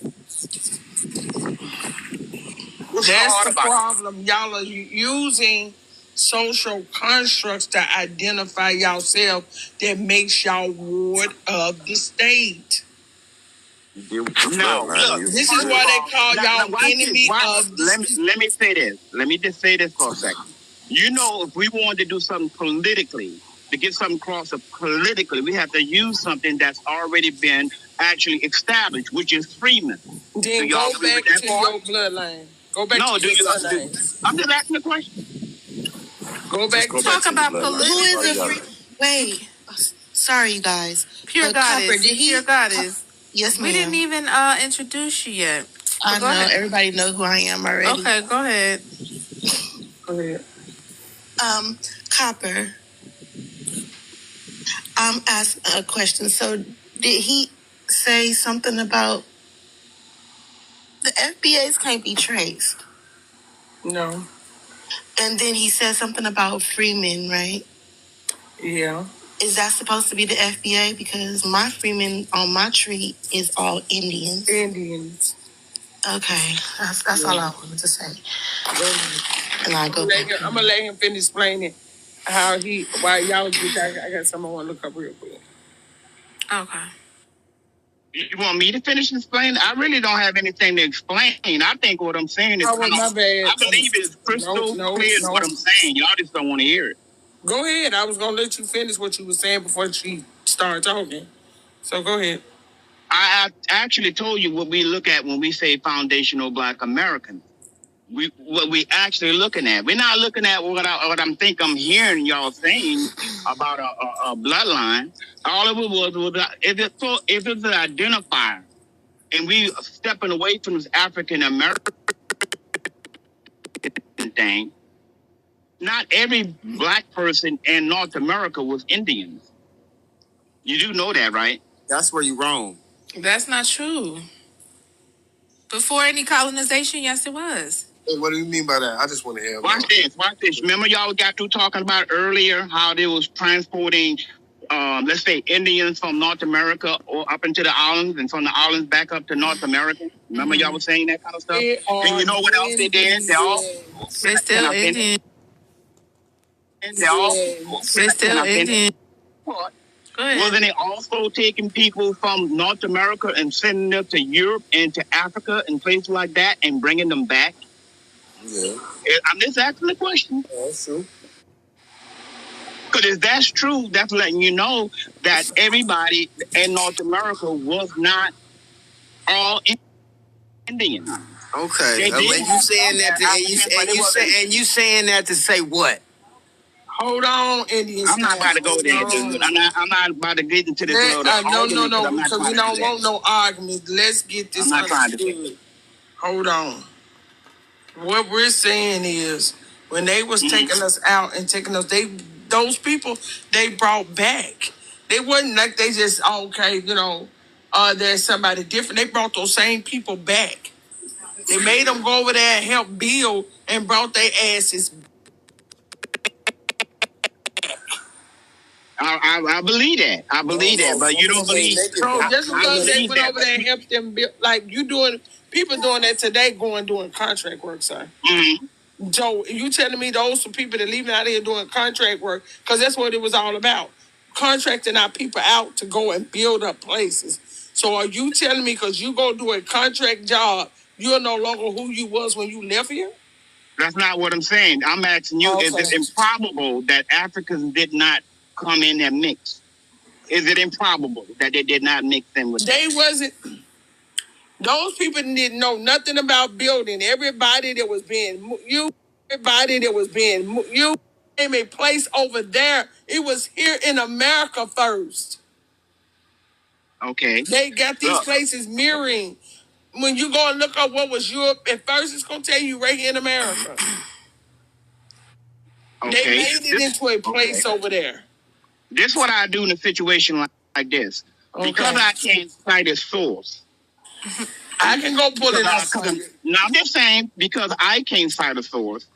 What's so That's hard the about problem. Y'all are using social constructs to identify yourself that makes y'all ward of the state. No, look, This is why they call y'all enemy of the state. Let me say this. Let me just say this for a second. You know, if we wanted to do something politically, to get something across politically, we have to use something that's already been actually established, which is Freeman. Then go back to your bloodline. Go back to your bloodline. I'm just asking the question. Go back to Talk about political. Who is a free? Wait, sorry, you guys. Pure Goddess. Goddess. Pure Goddess. Yes, ma'am. We didn't even introduce you yet. I know. Ahead. Everybody know who I am already. Okay, go ahead. Go ahead. Copper. I'm asking a question. So, did he say something about the FBAs can't be traced? No. And then he said something about Freeman, right? Yeah. Is that supposed to be the FBA? Because my Freeman on my tree is all Indians. Indians. Okay, that's all I wanted to say. And I go. I'm gonna let him finish explaining why y'all get. I got something I want to look up real quick. Okay. You want me to finish explaining? I really don't have anything to explain. I think what I'm saying is, my bad. I believe it's crystal clear what I'm saying. Y'all just don't want to hear it. Go ahead. I was gonna let you finish what you were saying before she started talking. So go ahead. I actually told you what we look at when we say foundational Black American. What we actually looking at. We're not looking at what I'm hearing y'all saying about a bloodline. All of it was if it's an identifier, and we stepping away from this African American thing. Not every Black person in North America was Indians. You do know that, right? That's where you're wrong. That's not true. Before any colonization, yes, it was. Hey, what do you mean by that? I just want to hear Watch this. Remember y'all got through talking about earlier how they was transporting, let's say, Indians from North America or up into the islands and from the islands back up to North America? Remember y'all was saying that kind of stuff? And you know what else they did? They're still Indian. They're still Indian. Wasn't it also taking people from North America and sending them to Europe and to Africa and places like that and bringing them back? Yeah. I'm just asking the question. Yeah, that's true. Because if that's true, that's letting you know that everybody in North America was not all Indian. Okay, when you saying that, and you saying that to say what? Hold on, Indians. I'm not about to go there, dude. I'm not about to get into this. No, because we don't want no arguments. Let's get this understood. Hold on. What we're saying is, when they was taking us out and taking us, those people they brought back. They wasn't like they just there's somebody different. They brought those same people back. They made them go over there and help build and brought their asses back. I believe that. I believe that, but you don't believe. So just because they went over there and helped them build, like people doing that today, doing contract work, sir. Mm-hmm. Joe, you telling me those are people that leaving out here doing contract work, because that's what it was all about, contracting our people out to go and build up places. So are you telling me because you go do a contract job, you're no longer who you was when you left here? That's not what I'm saying. I'm asking you, is it improbable that Africans did not come in that mix? is it improbable that they did not mix them with? They wasn't. Those people didn't know nothing about building. Everybody that was being used, came a place over there. It was here in America first. Okay. They got these places mirroring. When you go and look up what was Europe, at first it's going to tell you right here in America. Okay. They made it into a place over there. This is what I do in a situation like this. Okay. Because I can't cite a source. I can go pull it up for you. No, I'm just saying, because I can't cite a source,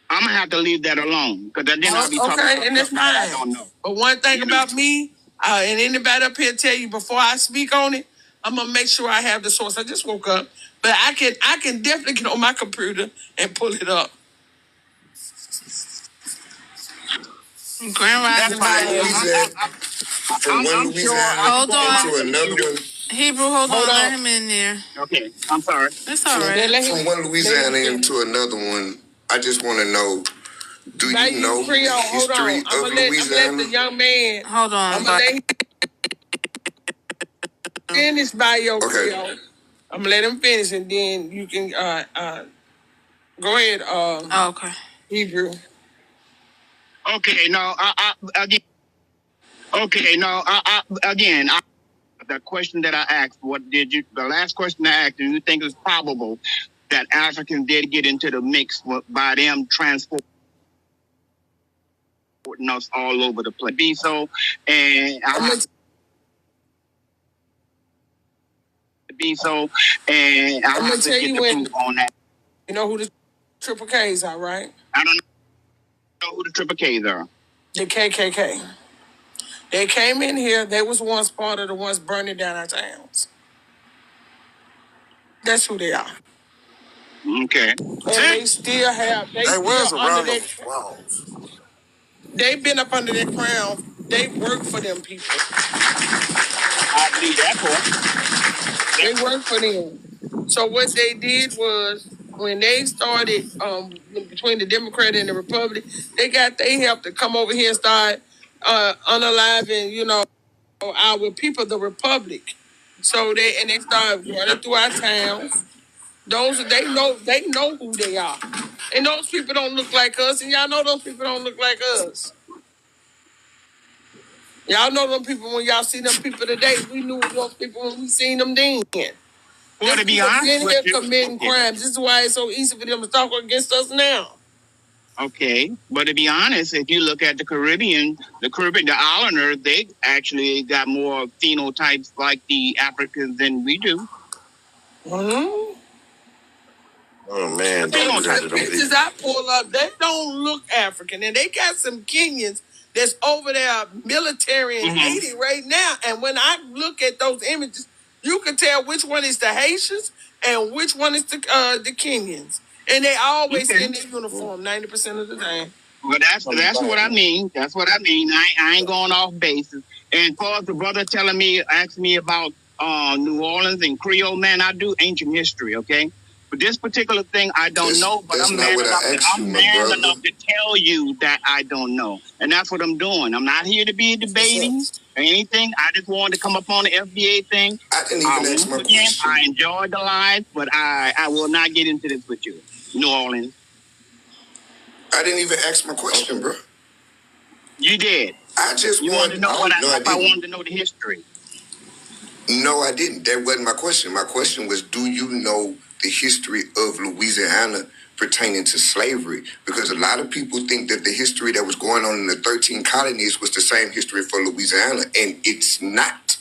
I'm going to have to leave that alone. Because then I'll be talking about and it's fine. I don't know. But one thing about me, and anybody up here tell you before I speak on it, I'm going to make sure I have the source. I just woke up. But I can definitely get on my computer and pull it up. Grand Rising. From one Louisiana hold on. to another one. Hebrew, hold on. Let him in there. Okay, I'm sorry. It's all right. From one Louisiana into another one, I just want to know, do you know the history of Louisiana? I'm let the young man. Hold on. I'm going to let him finish by your Creole. I'm going to let him finish, and then you can go ahead, okay. Hebrew. Okay, no, again. Okay, no, again, the question that I asked, the last question I asked, do you think it's probable that Africans did get into the mix by them transporting us all over the place? Be so, and I'm going to tell you when on that. You know who the Triple K's are, right? I don't know who the Triple K's are. The KKK. They came in here. They was once part of the ones burning down our towns. That's who they are. Okay. And they still have. They've been up under their crown. They work for them people. I believe that part. They work for them. So what they did was, when they started between the Democrat and the Republic, they got their help to come over here and start unaliving, our people, the Republic. So they start running through our towns. They know who they are. And those people don't look like us, and y'all know those people don't look like us. Y'all know them people when y'all see them people today. We knew those people when we seen them then. Well, to be honest with you, committing crimes. This is why it's so easy for them to talk against us now. Okay, but to be honest, if you look at the Caribbean, the islanders, they actually got more phenotypes like the Africans than we do. Mm-hmm. Oh man, the pictures I pull up, they don't look African, and they got some Kenyans that's over there military in Haiti right now. And when I look at those images, you can tell which one is the Haitians and which one is the Kenyans, and they always in their uniform 90% of the time. Well, that's what I mean. That's what I mean. I ain't going off basis. And for the brother asking me about New Orleans and Creole, man, I do ancient history, okay? But this particular thing, I don't know, but I'm man enough to tell you that I don't know. And that's what I'm doing. I'm not here to be debating or anything. I just wanted to come up on the FBA thing. I didn't even ask my question. I enjoyed the live, but I will not get into this with you. New Orleans. I didn't even ask my question, bro. You did. I just wanted to know I wanted to know the history. No, I didn't. That wasn't my question. My question was, do you know the history of Louisiana pertaining to slavery? Because a lot of people think that the history that was going on in the 13 colonies was the same history for Louisiana, and it's not.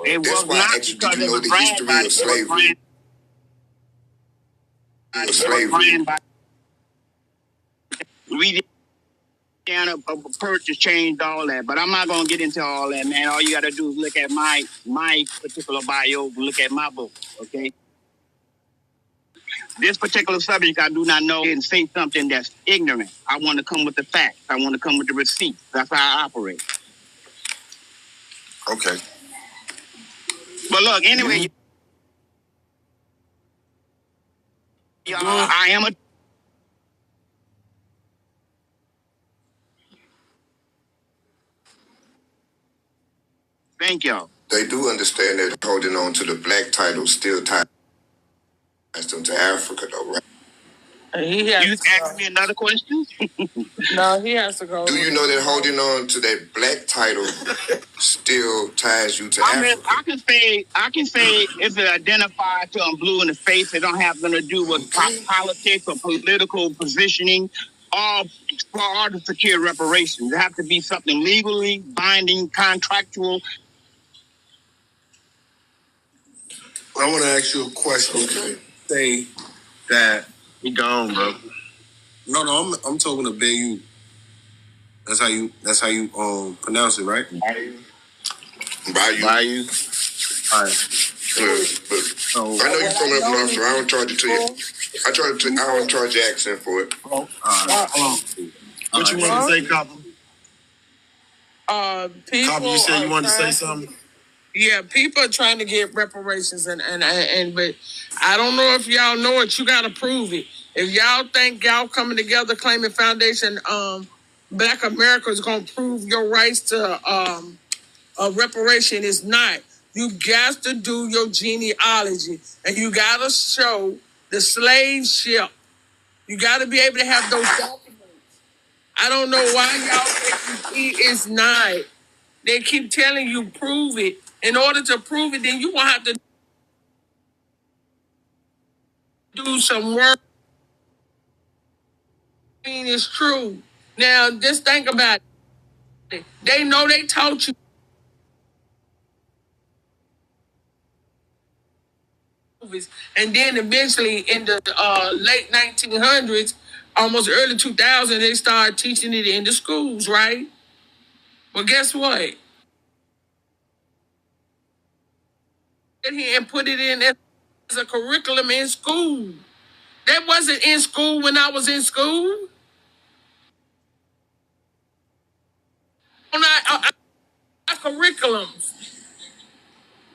That's why I asked you, do you know the history of slavery? Louisiana purchase changed all that, but I'm not gonna get into all that, man. All you gotta do is look at my particular bio, look at my book, okay? This particular subject I do not know and say something that's ignorant. I want to come with the facts. I want to come with the receipts. That's how I operate. Okay. But look, anyway, I am a Thank y'all. They do understand that holding on to the black title still ties them to Africa, though, right? You asked me another question? No, he has to go. Do you know that holding on to that black title still ties you to Africa? I can say if it identifies to blue in the face, it don't have nothing to do with politics or political positioning or for to secure reparations. It have to be something legally binding, contractual. I want to ask you a question. Okay. Say that he gone, bro. No, I'm talking to Ben. You. That's how you pronounce it, right? Bayou. All right. But I know you from up north, so I don't charge it to you. I don't charge the accent for it. Hold on. What you want to say, Copper? Copper, you said you wanted to say something? Yeah, people are trying to get reparations, and but I don't know if y'all know it. You got to prove it. If y'all think y'all coming together claiming foundation, Black America is going to prove your rights to a reparation, is not. You got to do your genealogy, and you got to show the slave ship. You got to be able to have those documents. I don't know why y'all think it's not. They keep telling you prove it. In order to prove it, then you will have to do some work. I mean, it's true. Now, just think about it. They know they taught you. And then eventually in the late 1900s, almost early 2000s, they started teaching it in the schools, right? Well, guess what? And put it in as a curriculum in school. That wasn't in school when I was in school. On our curriculums.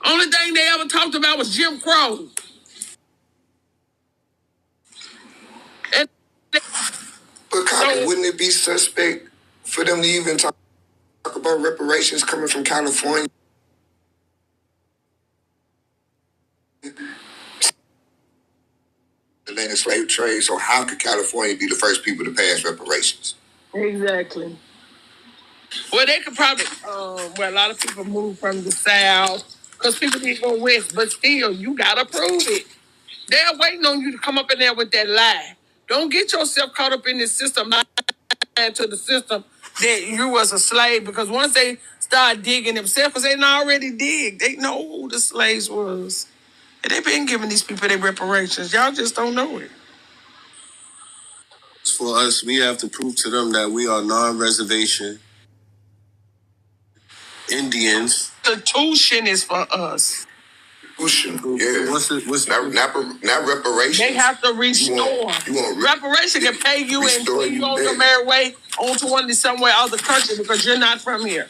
Only thing they ever talked about was Jim Crow. And but Cotton, wouldn't it be suspect for them to even talk about reparations coming from California? The land of slave trade, so how could California be the first people to pass reparations? Exactly. Well, they could probably, a lot of people move from the South because people need to go west, but still, you got to prove it. They're waiting on you to come up in there with that lie. Don't get yourself caught up in this system, lying to the system that you was a slave, because once they start digging themselves, because they already dig, they know who the slaves was. And they've been giving these people their reparations. Y'all just don't know it. For us, we have to prove to them that we are non-reservation Indians. The Constitution is for us. Yeah. What's not reparations? They have to restore. You want reparation can pay you and send you on your merry way on to one of somewhere other country because you're not from here.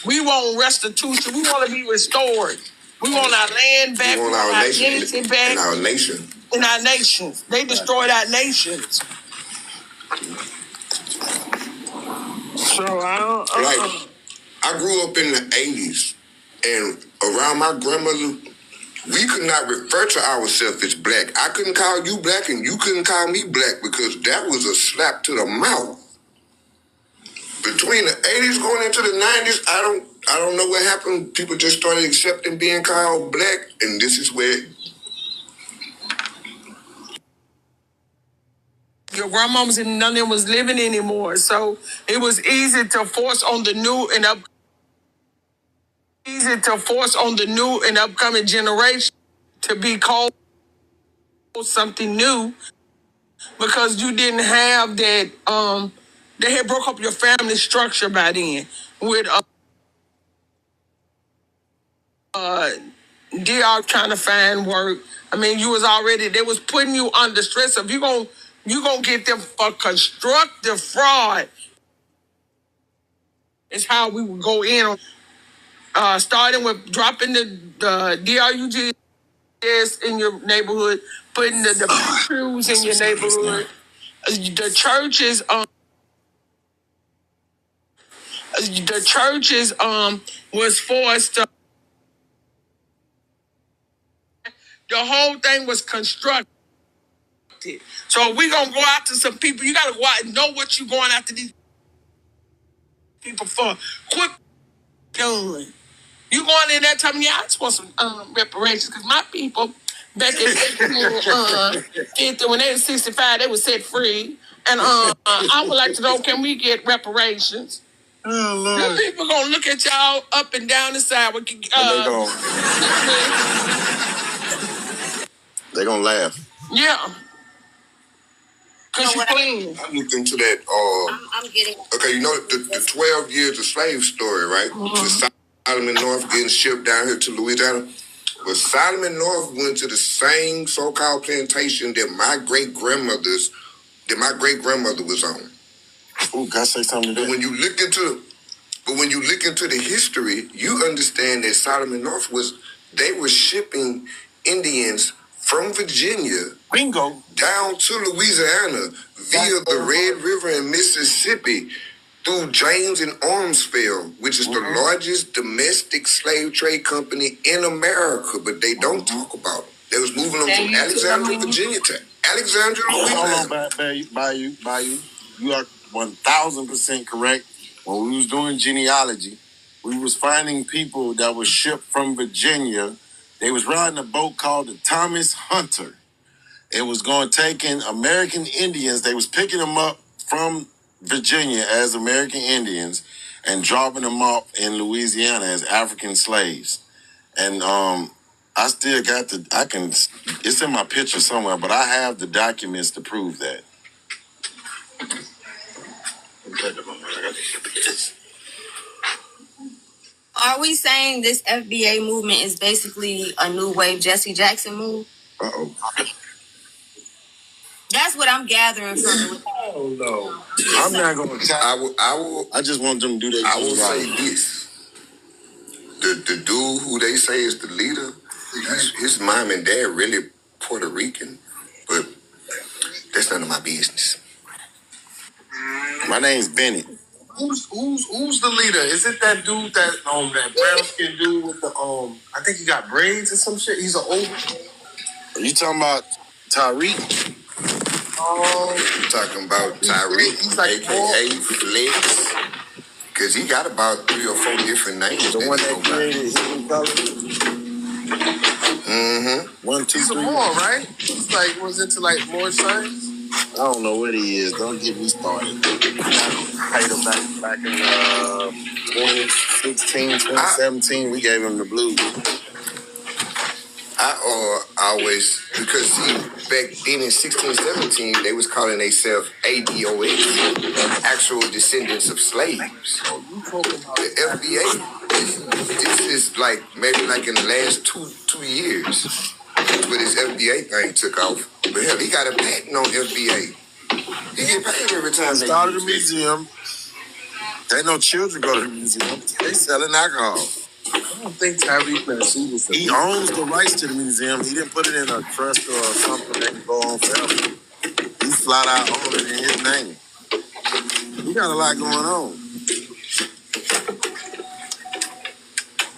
We want restitution. We want to be restored. We want our land back. We want our identity back. In our nation. In our nations. They destroyed our nations. So I grew up in the 80s, and around my grandmother, we could not refer to ourselves as black. I couldn't call you black, and you couldn't call me black because that was a slap to the mouth. Between the 80s going into the 90s, I don't know what happened. People just started accepting being called black, and this is where your grandmoms and none of them was living anymore. So it was easy to force on the new and upcoming generation to be called something new because you didn't have that. They had broke up your family structure by then with DR trying to find work. I mean, they was putting you under stress. If you gonna get them for constructive fraud. Is how we would go in on, starting with dropping the DRUGs in your neighborhood, putting the crews in your neighborhood. The churches was forced to The whole thing was constructed. So we gonna go out to some people. You gotta go out and know what you going after these people for. Quit doing. You going in there telling me, I just want some reparations because my people back in 50, when they were 65, they were set free. And I would like to know, can we get reparations? Oh, Lord. The people gonna look at y'all up and down the side. They gonna laugh. Yeah. Because you clean. I looked into that. I'm getting. Okay, you know the 12 years of slave story, right? With Solomon North getting shipped down here to Louisiana. But Solomon North went to the same so-called plantation that my great grandmother was on. Ooh, can I say something to that? But when you look into the history, you understand that Solomon North they were shipping Indians from Virginia Bingo. down to Louisiana via the Red River in Mississippi through James and Armsville, which is the largest domestic slave trade company in America, but they don't talk about it. They was moving them from Alexandria, Virginia to Alexandria, Louisiana. Hold on, Bayou. You are 1,000% correct. When we was doing genealogy, we was finding people that was shipped from Virginia. They was riding a boat called the Thomas Hunter. It was going taking American Indians. They was picking them up from Virginia as American Indians and dropping them off in Louisiana as African slaves. And I still got it's in my picture somewhere, but I have the documents to prove that. Are we saying this FBA movement is basically a new wave Jesse Jackson move? Uh-oh. That's what I'm gathering from it. Oh no. I'm not gonna I just want them to do that. I will say this. The dude who they say is the leader, his mom and dad really Puerto Rican, but that's none of my business. My name's Bennett. Who's the leader? Is it that dude that brown skin dude with the I think he got braids or some shit? He's an old. Are you talking about Tariq? I'm talking about Tyreek, he's like a.k.a. Flex, because he got about 3 or 4 different names. The one that created Hidden Colors? Mm-hmm. 1, 2, 3. He's a more, right? He's like, was into like more science? I don't know what he is. Don't get me started. I paid him back in 2016, 2017. We gave him the blues. I always, because see, back then in 16, 17, they was calling themselves ADOS, actual descendants of slaves. The FBA, this is like, maybe like in the last two years, where this FBA thing took off. But hell, he got a patent on FBA. He get paid every time they started a museum. Ain't no children go to the museum. They selling alcohol. I don't think Tyreek Nassie. He owns the rights to the museum. He didn't put it in a trust or something that can go on forever. He flat out owned it in his name. We got a lot going on.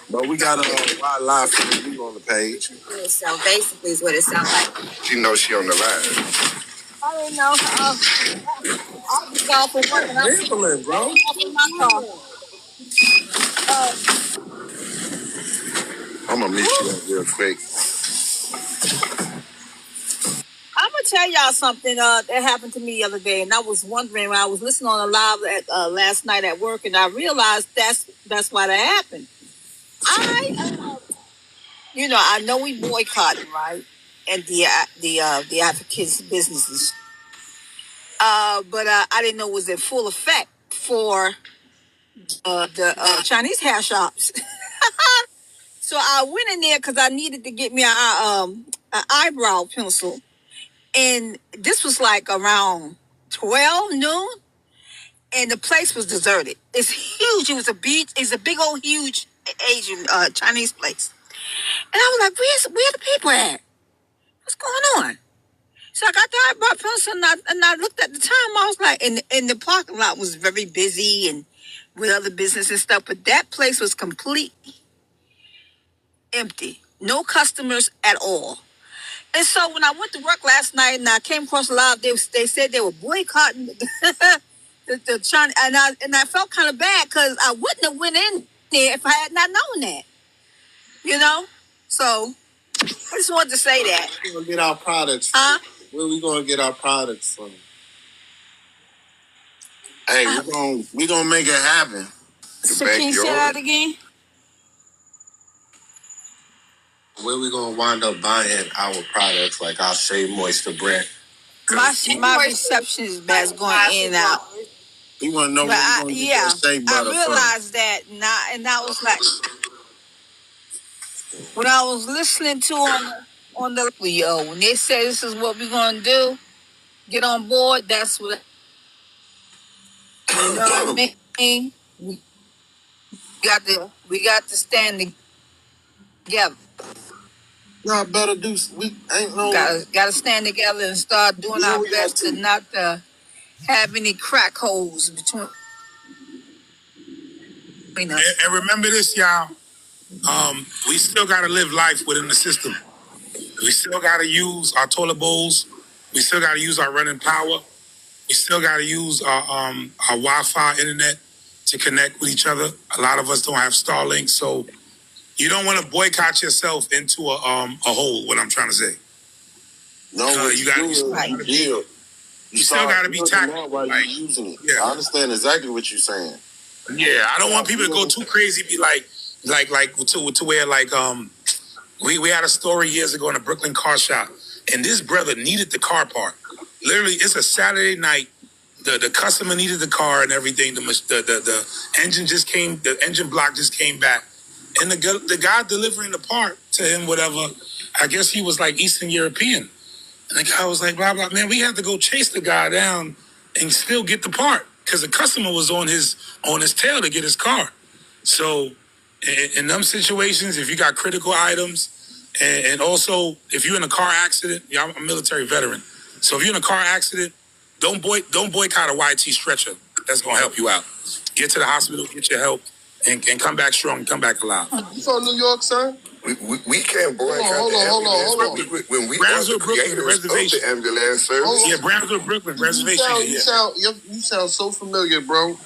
But we got a wildlife for you on the page. So basically is what it sounds like. She knows she on the line. I don't know. I'll be gone for work and I'm Gambling, bro. I'm gonna meet you up real quick. I'm gonna tell y'all something that happened to me the other day, and I was wondering when I was listening on a live at last night at work, and I realized that's why that happened. I know we boycotted, right, and the African businesses, but I didn't know it was in full effect for the Chinese hair shops. So I went in there because I needed to get me an eyebrow pencil. And this was like around 12 noon. And the place was deserted. It's huge. It was a beach. It's a big old huge Asian Chinese place. And I was like, where the people at? What's going on? So I got the eyebrow pencil and I looked at the time. I was like, and the parking lot was very busy and with other business and stuff. But that place was completely empty. No customers at all. And so when I went to work last night and I came across a lot, they said they were boycotting the China, and I felt kind of bad because I wouldn't have went in there if I had not known that. You know, so I just wanted to say that. We're gonna get our products. Huh? Where we gonna get our products from? Hey, we're gonna make it happen. So can you say that again? Where we gonna wind up buying our products like our Shea Moisture brand? My reception is bad. It's going in and out. You wanna know where we gonna get that Shea butter from? I realized that now, and that was like when I was listening to on the when they said this is what we're gonna do, get on board. That's what you know what I mean. We got to stand together. Y'all better do. We ain't no. Got to stand together and start doing our best to not have any crack holes between us. And remember this, y'all. We still got to live life within the system. We still got to use our toilet bowls. We still got to use our running power. We still got to use our Wi-Fi internet to connect with each other. A lot of us don't have Starlink, so you don't want to boycott yourself into a hole. What I'm trying to say. No, you got to deal. You still got to be tactful while you're using it. Yeah, I understand exactly what you're saying. Yeah, I don't want people to go too crazy. Be like to where we had a story years ago in a Brooklyn car shop, and this brother needed the car part. Literally, it's a Saturday night. The customer needed the car and everything. The engine just came. The engine block just came back, and the guy delivering the part to him, whatever. I guess he was like Eastern European, and the guy was like, "Blah blah." Man, we had to go chase the guy down and still get the part because the customer was on his tail to get his car. So, in them situations, if you got critical items, and also if you're in a car accident, yeah, I'm a military veteran. So if you're in a car accident, don't boycott a YT stretcher. That's gonna help you out. Get to the hospital, get your help, and come back strong and come back alive. You from New York, son? We can't boycott hold on. When we Brownsville, are the Brooklyn, the reservation. of the ambulance service. Yeah, Brownsville, Brooklyn, reservation. You sound so familiar, bro.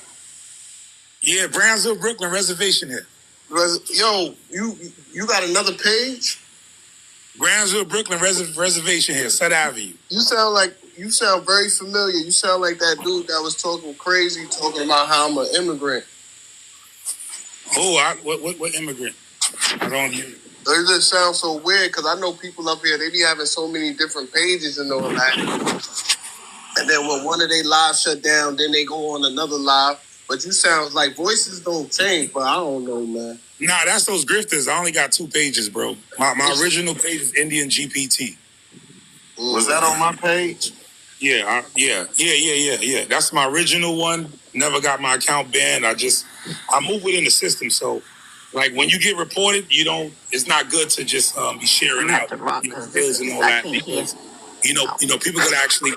Yeah, Brownsville, Brooklyn, reservation here. Yo, you got another page? Brownsville, Brooklyn, reservation here, Sud Avenue. You sound very familiar. You sound like that dude that was talking crazy, talking about how I'm an immigrant. Oh, what immigrant? I don't hear you. It just sounds so weird because I know people up here, they be having so many different pages and all that. And then when one of their lives shut down, then they go on another live. But you sound like voices don't change, but I don't know, man. Nah, that's those grifters. I only got 2 pages, bro. My original page is Indian GPT. Was that on my page? Yeah. That's my original one. Never got my account banned. I move within the system. So, like when you get reported, it's not good to just be sharing out bills and all that because people could actually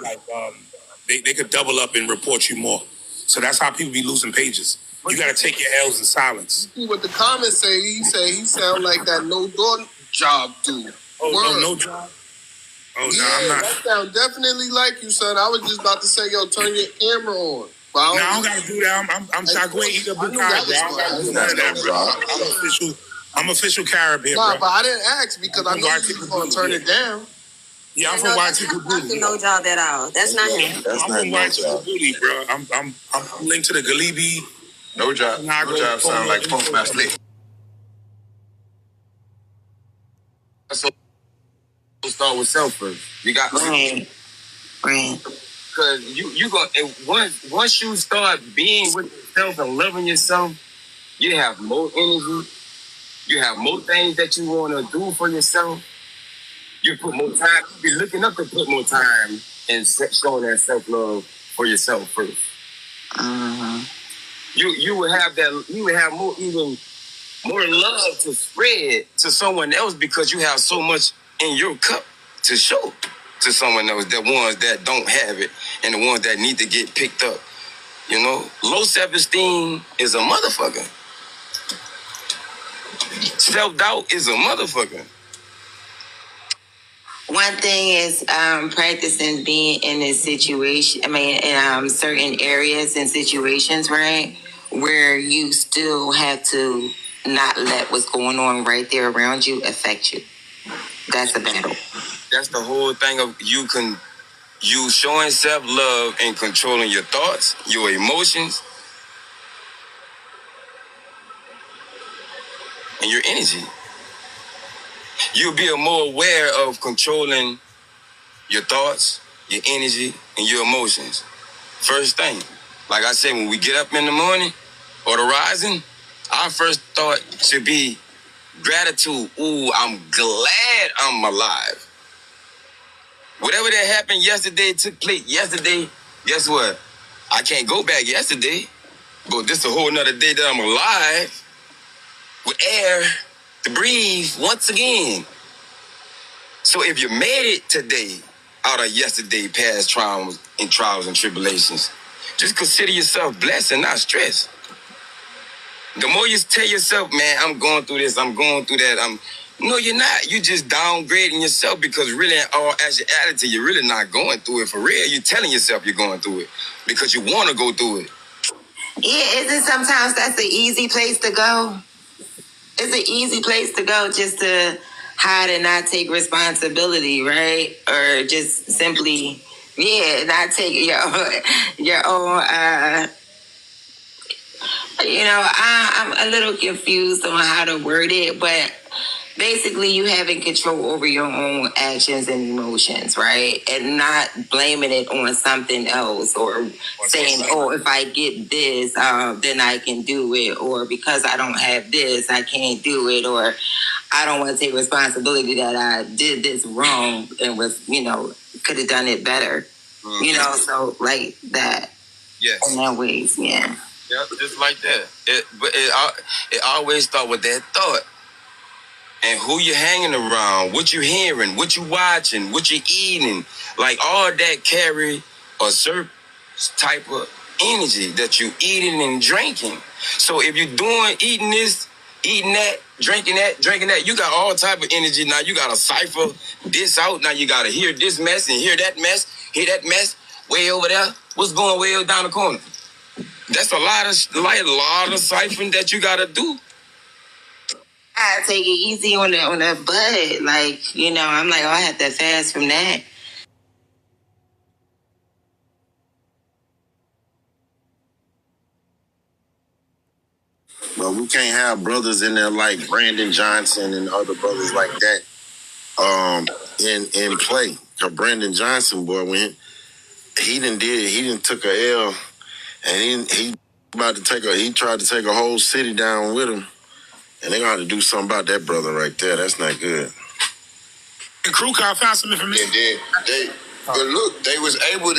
they could double up and report you more. So that's how people be losing pages. You got to take your L's in silence. See what the comments say. He sound like that no door job dude. No job. Oh, no, I'm not. That sound definitely like you, son. I was just about to say, yo, turn your camera on. No, I don't got to do that. I'm Chagwe Ida Bukai, bro. I don't got to do none of that, bro. I'm official Carib here, bro. But I didn't ask because I know you was going to turn it down. Yeah, I'm from YT Kabuli. No job at all. That's not him. I'm from YT Kabuli, bro. I'm linked to the Galibi. No job. No job sound like Postmaster Lee. So we'll start with self first. You got because you go once you start being with yourself and loving yourself, you have more energy. You have more things that you want to do for yourself. You put more time. You be looking up to put more time and showing that self love for yourself first. You would have that. You would have even more love to spread to someone else because you have so much in your cup to show to someone else. The ones that don't have it and the ones that need to get picked up. Low self-esteem is a motherfucker. Self-doubt is a motherfucker. One thing is practicing being in this situation. I mean, in certain areas and situations, right, where you still have to not let what's going on right there around you affect you. That's a battle. That's the whole thing of you showing self-love and controlling your thoughts, your emotions, and your energy. You'll be more aware of controlling your thoughts, your energy, and your emotions. First thing, like I said, when we get up in the morning or the rising, our first thought should be gratitude. Ooh, I'm glad I'm alive. Whatever that happened yesterday took place yesterday. Guess what? I can't go back yesterday, but this is a whole nother day that I'm alive with air to breathe once again. So if you made it today out of yesterday past trials and tribulations, just consider yourself blessed and not stressed. The more you tell yourself, man, I'm going through this, I'm going through that, no, you're not. You're just downgrading yourself because really, all actuality, you're really not going through it for real. You're telling yourself you're going through it because you want to go through it. Yeah, isn't sometimes that's the easy place to go? It's an easy place to go just to hide and not take responsibility, right? Or just simply, not take your own. I'm a little confused on how to word it, but basically you having control over your own actions and emotions, right? And not blaming it on something else or saying, oh, if I get this, then I can do it. Or because I don't have this, I can't do it. Or I don't want to take responsibility that I did this wrong and was, could have done it better. Mm-hmm. So like that. Yes. In that ways, yeah. Yeah, just like that. It always start with that thought. And who you hanging around, what you hearing, what you watching, what you eating. Like all that carry a certain type of energy that you eating and drinking. So if you're eating this, eating that, drinking that, you got all type of energy. Now you got to cipher this out. Now you got to hear this mess and hear that mess way over there. What's going way down the corner? That's a lot of ciphering that you gotta do. I take it easy on the butt, I'm like, I have to fast from that. But we can't have brothers in there like Brandon Johnson and other brothers like that in play. Cause Brandon Johnson, boy, when he didn't took a L. And he tried to take a whole city down with him. And they got to do something about that brother right there. That's not good. The crew car found some information. They was able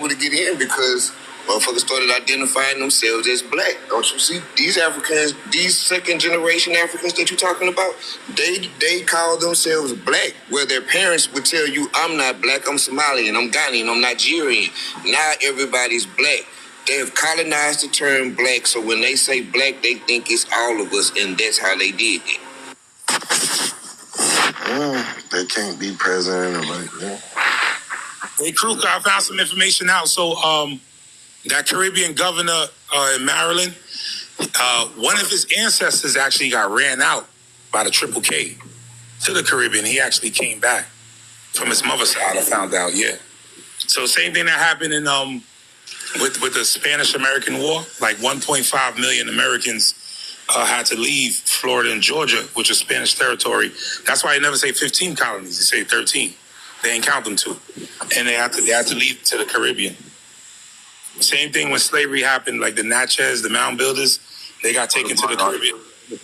to get in because motherfuckers started identifying themselves as black. Don't you see? These Africans, these second generation Africans that you're talking about, they call themselves black, where their parents would tell you, I'm not black, I'm Somalian, I'm Ghanaian, I'm Nigerian. Now everybody's black. They have colonized the term black, so when they say black, they think it's all of us, and that's how they did it. They can't be president or like that. Hey, crew, I found some information out. So, that Caribbean governor in Maryland, one of his ancestors actually got ran out by the Triple K to the Caribbean. He actually came back from his mother's side, I found out, yeah. So, same thing that happened in with the Spanish-American War, like 1.5 million Americans had to leave Florida and Georgia, which is Spanish territory. That's why they never say 15 colonies; they say 13. They ain't count them two, and they had to leave to the Caribbean. Same thing when slavery happened, like the Natchez, the Mound Builders, they got taken to the Caribbean.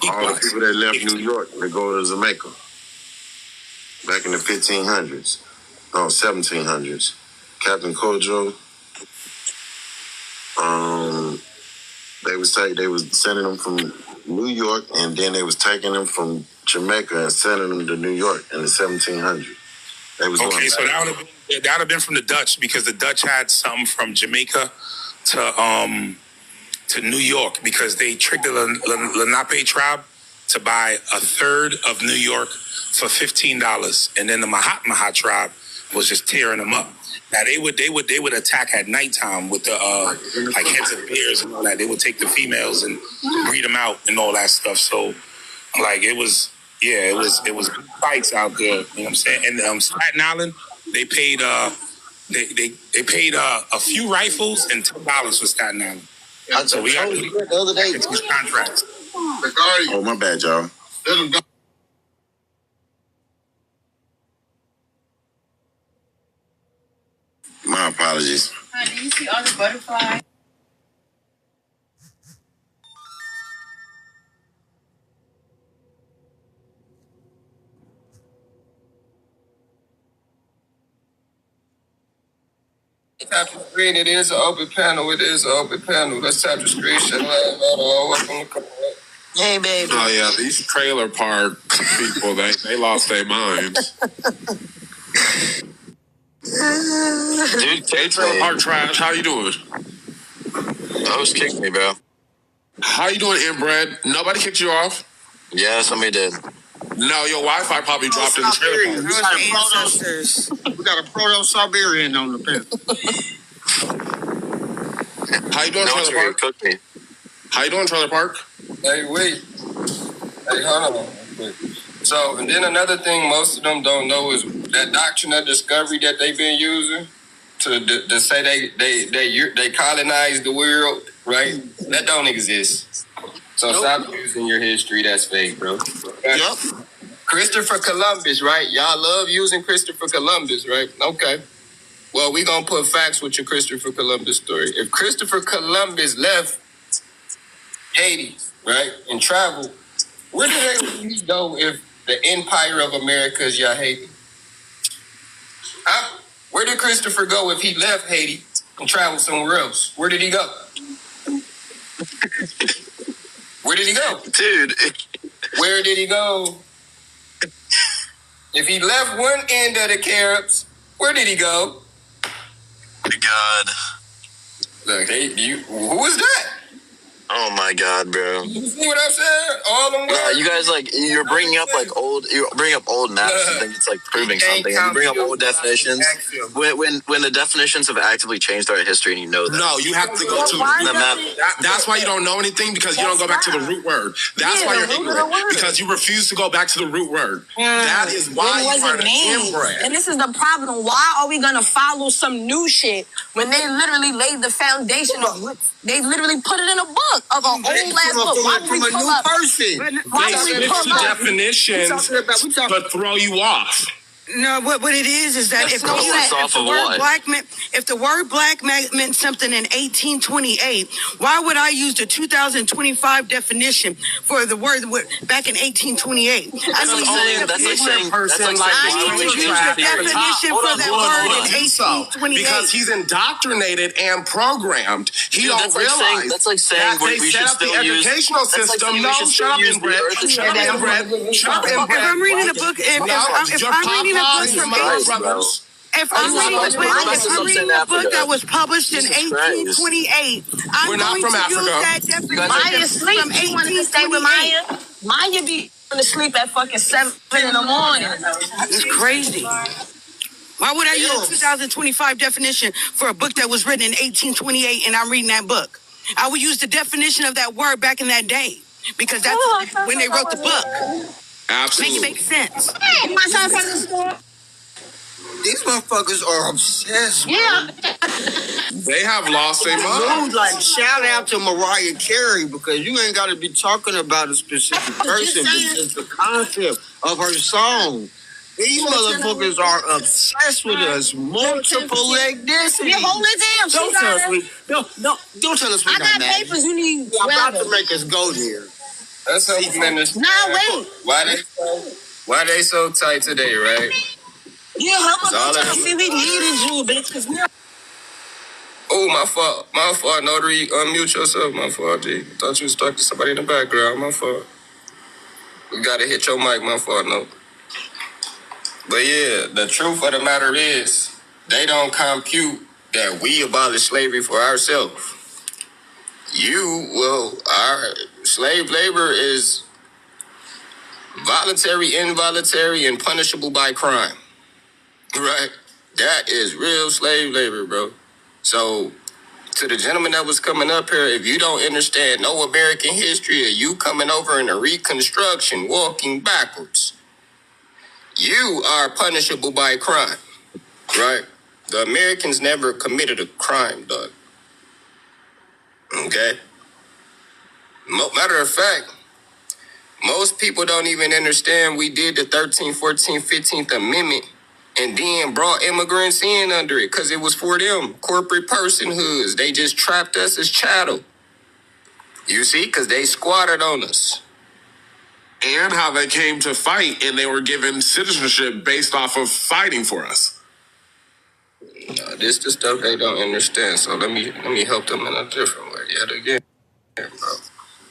All the people that left New York to go to Jamaica back in the 1500s, 1700s. Captain Kojo. They was sending them from New York, and then they was taking them from Jamaica and sending them to New York in the 1700s. They was okay, so that would have been from the Dutch, because the Dutch had some from Jamaica to New York, because they tricked the Lenape tribe to buy a third of New York for $15, and then the Mahatma tribe was just tearing them up. Now they would attack at nighttime with the like heads of bears and all that. They would take the females and breed them out and all that stuff. So like it was fights out there. You know what I'm saying? And Staten Island, they paid they paid a few rifles and $10 for Staten Island. So we got the other day these contracts. Oh, my bad, y'all. My apologies. Do you see all the butterflies? Tap the screen. It is an open panel. It is an open panel. Let's tap the screen. Welcome to Hey, baby. Oh yeah, these trailer park people, they lost their minds. Dude, Hey, trailer park trash. How you doing? Those kicked me, bro. How you doing, inbred? Nobody kicked you off? Yeah, somebody did. No, your Wi-Fi probably dropped in the trailer park. We got a Proto-Siberian on the pen. How you doing, No trailer park? Cooked me. How you doing, trailer park? Hey, wait. Hey, hold on. So, and then another thing most of them don't know is that doctrine of discovery that they've been using to say they colonized the world, right? That don't exist. So stop using your history. That's fake, bro. Yep. Christopher Columbus, right? Y'all love using Christopher Columbus, right? Okay. Well, we gonna put facts with your Christopher Columbus story. If Christopher Columbus left Haiti, right, and traveled, where did they go if the Empire of America is y'all Haiti? Huh? Where did Christopher go if he left Haiti and traveled somewhere else? Where did he go? Where did he go? Dude. Where did he go? If he left one end of the Caribs, where did he go? God. Look, who is that? Oh my God, bro. You see what I'm saying? All them words. Yeah, you guys you're bringing up old maps and think it's like proving something. And you bring up old definitions when the definitions have actively changed our history, and you know that. No, you have to go to the map. That's why you don't know anything, because you don't go back to the root word. That's why you're ignorant, because you refuse to go back to the root word. That is why you are inbred. And this is the problem. Why are we gonna follow some new shit when they literally laid the foundation of? They literally put it in a book of an old ass book. Why would we pull up? They switch the definitions to throw you off. No, what it is that if the word black meant something in 1828, why would I use the 2025 definition for the word back in 1828? I need the definition for that word in 1828. Because he's indoctrinated and programmed. He don't realize that's like saying that they set up the educational system. No, shut up, inbred. Shut up, inbred. Shut up, inbred. If I'm reading a book, if I'm reading a book from if I'm reading a book that was published in 1828, I'm going to use that definition. Maya sleep. You want to stay with Maya? Maya be going to sleep at fucking 7 in the morning. It's crazy. Why would I use a 2025 definition for a book that was written in 1828 and I'm reading that book? I would use the definition of that word back in that day, because that's when they wrote the book. Absolutely. Make it make sense. Hey, my son from the store. These motherfuckers are obsessed. Yeah. They have lost their mind. Dude, like, shout out to Mariah Carey, because you ain't got to be talking about a specific person, but just the concept of her song. These motherfuckers are obsessed with us. Multiple ethnicity. Yeah, hold it down. Don't tell us we don't tell us we I not got mad. Papers you need. You're about to make us go there. That's something in this. Nah, wait. Why they so tight today, right? Yeah, help us. See, we needed you, bitch. Cause oh, my fault. My fault. Notary, unmute yourself. My fault, G. Thought you was talking to somebody in the background. My fault. You gotta hit your mic. My fault, no. But yeah, the truth of the matter is, they don't compute that we abolished slavery for ourselves. Our slave labor is Voluntary, involuntary, and punishable by crime. Right? That is real slave labor, bro. So, to the gentleman that was coming up here, if you don't understand no American history, or you coming over in a Reconstruction, walking backwards, you are punishable by crime. Right? The Americans never committed a crime, dog. Okay? Matter of fact, most people don't even understand we did the 13th, 14th, 15th Amendment and then brought immigrants in under it because it was for them. Corporate personhoods. They just trapped us as chattel. You see? Because they squatted on us. And how they came to fight and they were given citizenship based off of fighting for us. This the stuff they don't understand. So let me help them in a different way. Yet again, bro.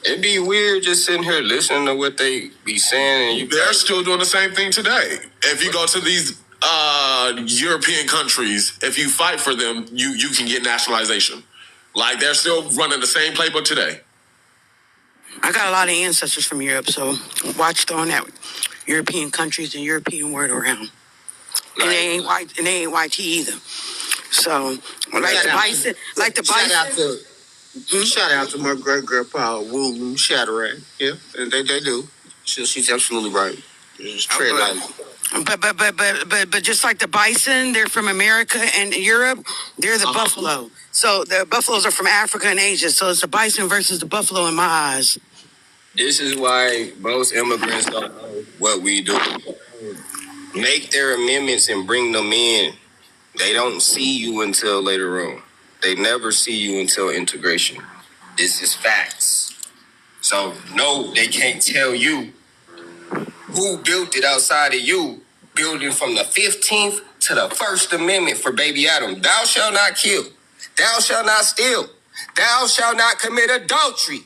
It'd be weird just sitting here listening to what they be saying. And they're still doing the same thing today. If you go to these European countries, if you fight for them, you can get nationalization. Like, they're still running the same playbook today. I got a lot of ancestors from Europe, so watch throwing that European countries and European word around. And they ain't white, and they ain't YT either. So, like the bison. Shout out to my great grandpa William Shatterack. Yeah, they do. She's absolutely right. Just tread lightly. But just like the bison, they're from America and Europe. They're the buffalo. So the buffaloes are from Africa and Asia. So it's the bison versus the buffalo in my eyes. This is why most immigrants don't know what we do. Make their amendments and bring them in. They don't see you until later on. They never see you until integration. This is facts. So, no, they can't tell you who built it outside of you, building from the 15th to the First Amendment for baby Adam. Thou shalt not kill. Thou shalt not steal. Thou shalt not commit adultery.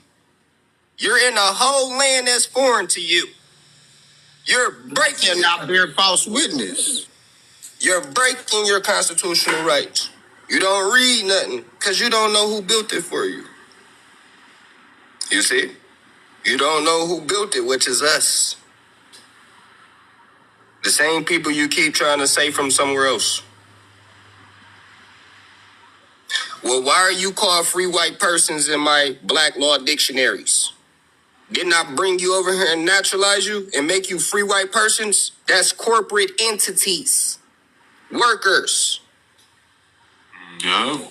You're in a whole land that's foreign to you. You're breaking. And not bear false witness. You're breaking your constitutional rights. You don't read nothing because you don't know who built it for you. You see? You don't know who built it, which is us. The same people you keep trying to say from somewhere else. Well, why are you called free white persons in my black law dictionaries? Didn't I bring you over here and naturalize you and make you free white persons? That's corporate entities. Workers. No.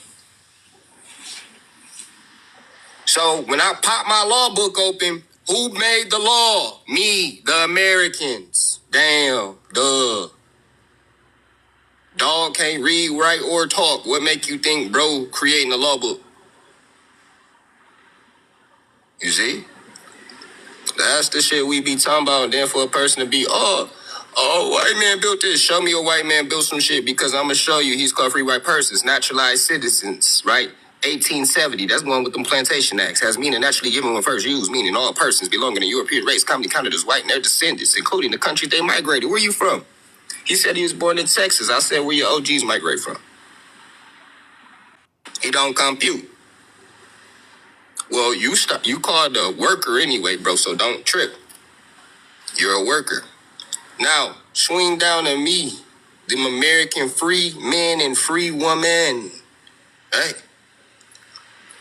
So when I pop my law book open, who made the law? Me, the Americans. Damn, duh. Dog can't read, write, or talk. What make you think bro creating a law book? You see? That's the shit we be talking about. And then for a person to be, white man built this. Show me a white man built some shit because I'm going to show you he's called free white persons, naturalized citizens, right? 1870, that's one with them plantation acts, has meaning naturally given when first used, meaning all persons belonging to European race commonly counted as white and their descendants, including the country they migrated. Where you from? He said he was born in Texas. I said, where your OGs migrate from? He don't compute. Well, you called a worker anyway, bro, so don't trip. You're a worker. Now, swing down to me, them American free men and free women. Hey.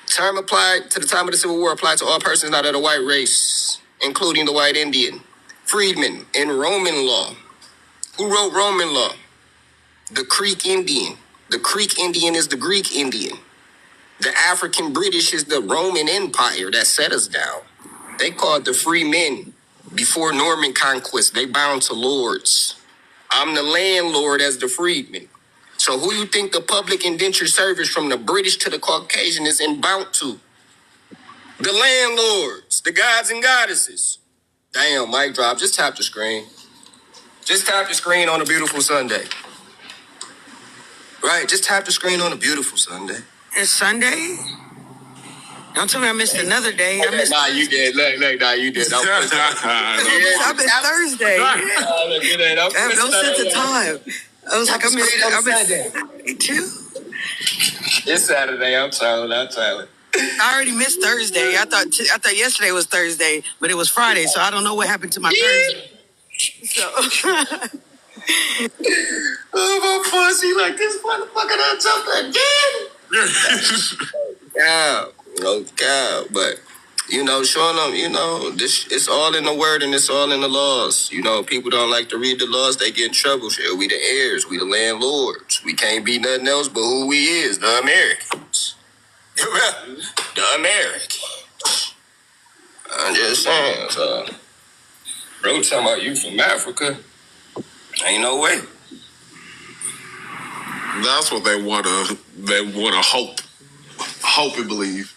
Term applied to the time of the Civil War applied to all persons not of the white race, including the white Indian. Freedmen in Roman law. Who wrote Roman law? The Creek Indian. The Creek Indian is the Greek Indian. The African British is the Roman Empire that set us down. They called the free men before Norman conquest. They bound to lords. I'm the landlord as the freedman. So who you think the public indentured service from the British to the Caucasian is inbound to? The landlords, the gods and goddesses. Damn, mic drop. Just tap the screen. Just tap the screen on a beautiful Sunday. Right, just tap the screen on a beautiful Sunday. It's Sunday? Don't tell me I missed another day. Nah, you did. Look, nah, you did. I missed Thursday. I have no sense of time. I was like, I missed too. It's Saturday. I'm tired. I already missed Thursday. I thought yesterday was Thursday, but it was Friday, so I don't know what happened to my Thursday. So, oh, my pussy, like this motherfucker done jumped again. Yeah, no God, but showing them, this it's all in the word and it's all in the laws. People don't like to read the laws; they get in trouble. Shit, we the heirs, we the landlords. We can't be nothing else but who we is, the Americans. The Americans. I'm just saying, so. Bro, talking about you from Africa? Ain't no way. That's what they wanna hope and believe.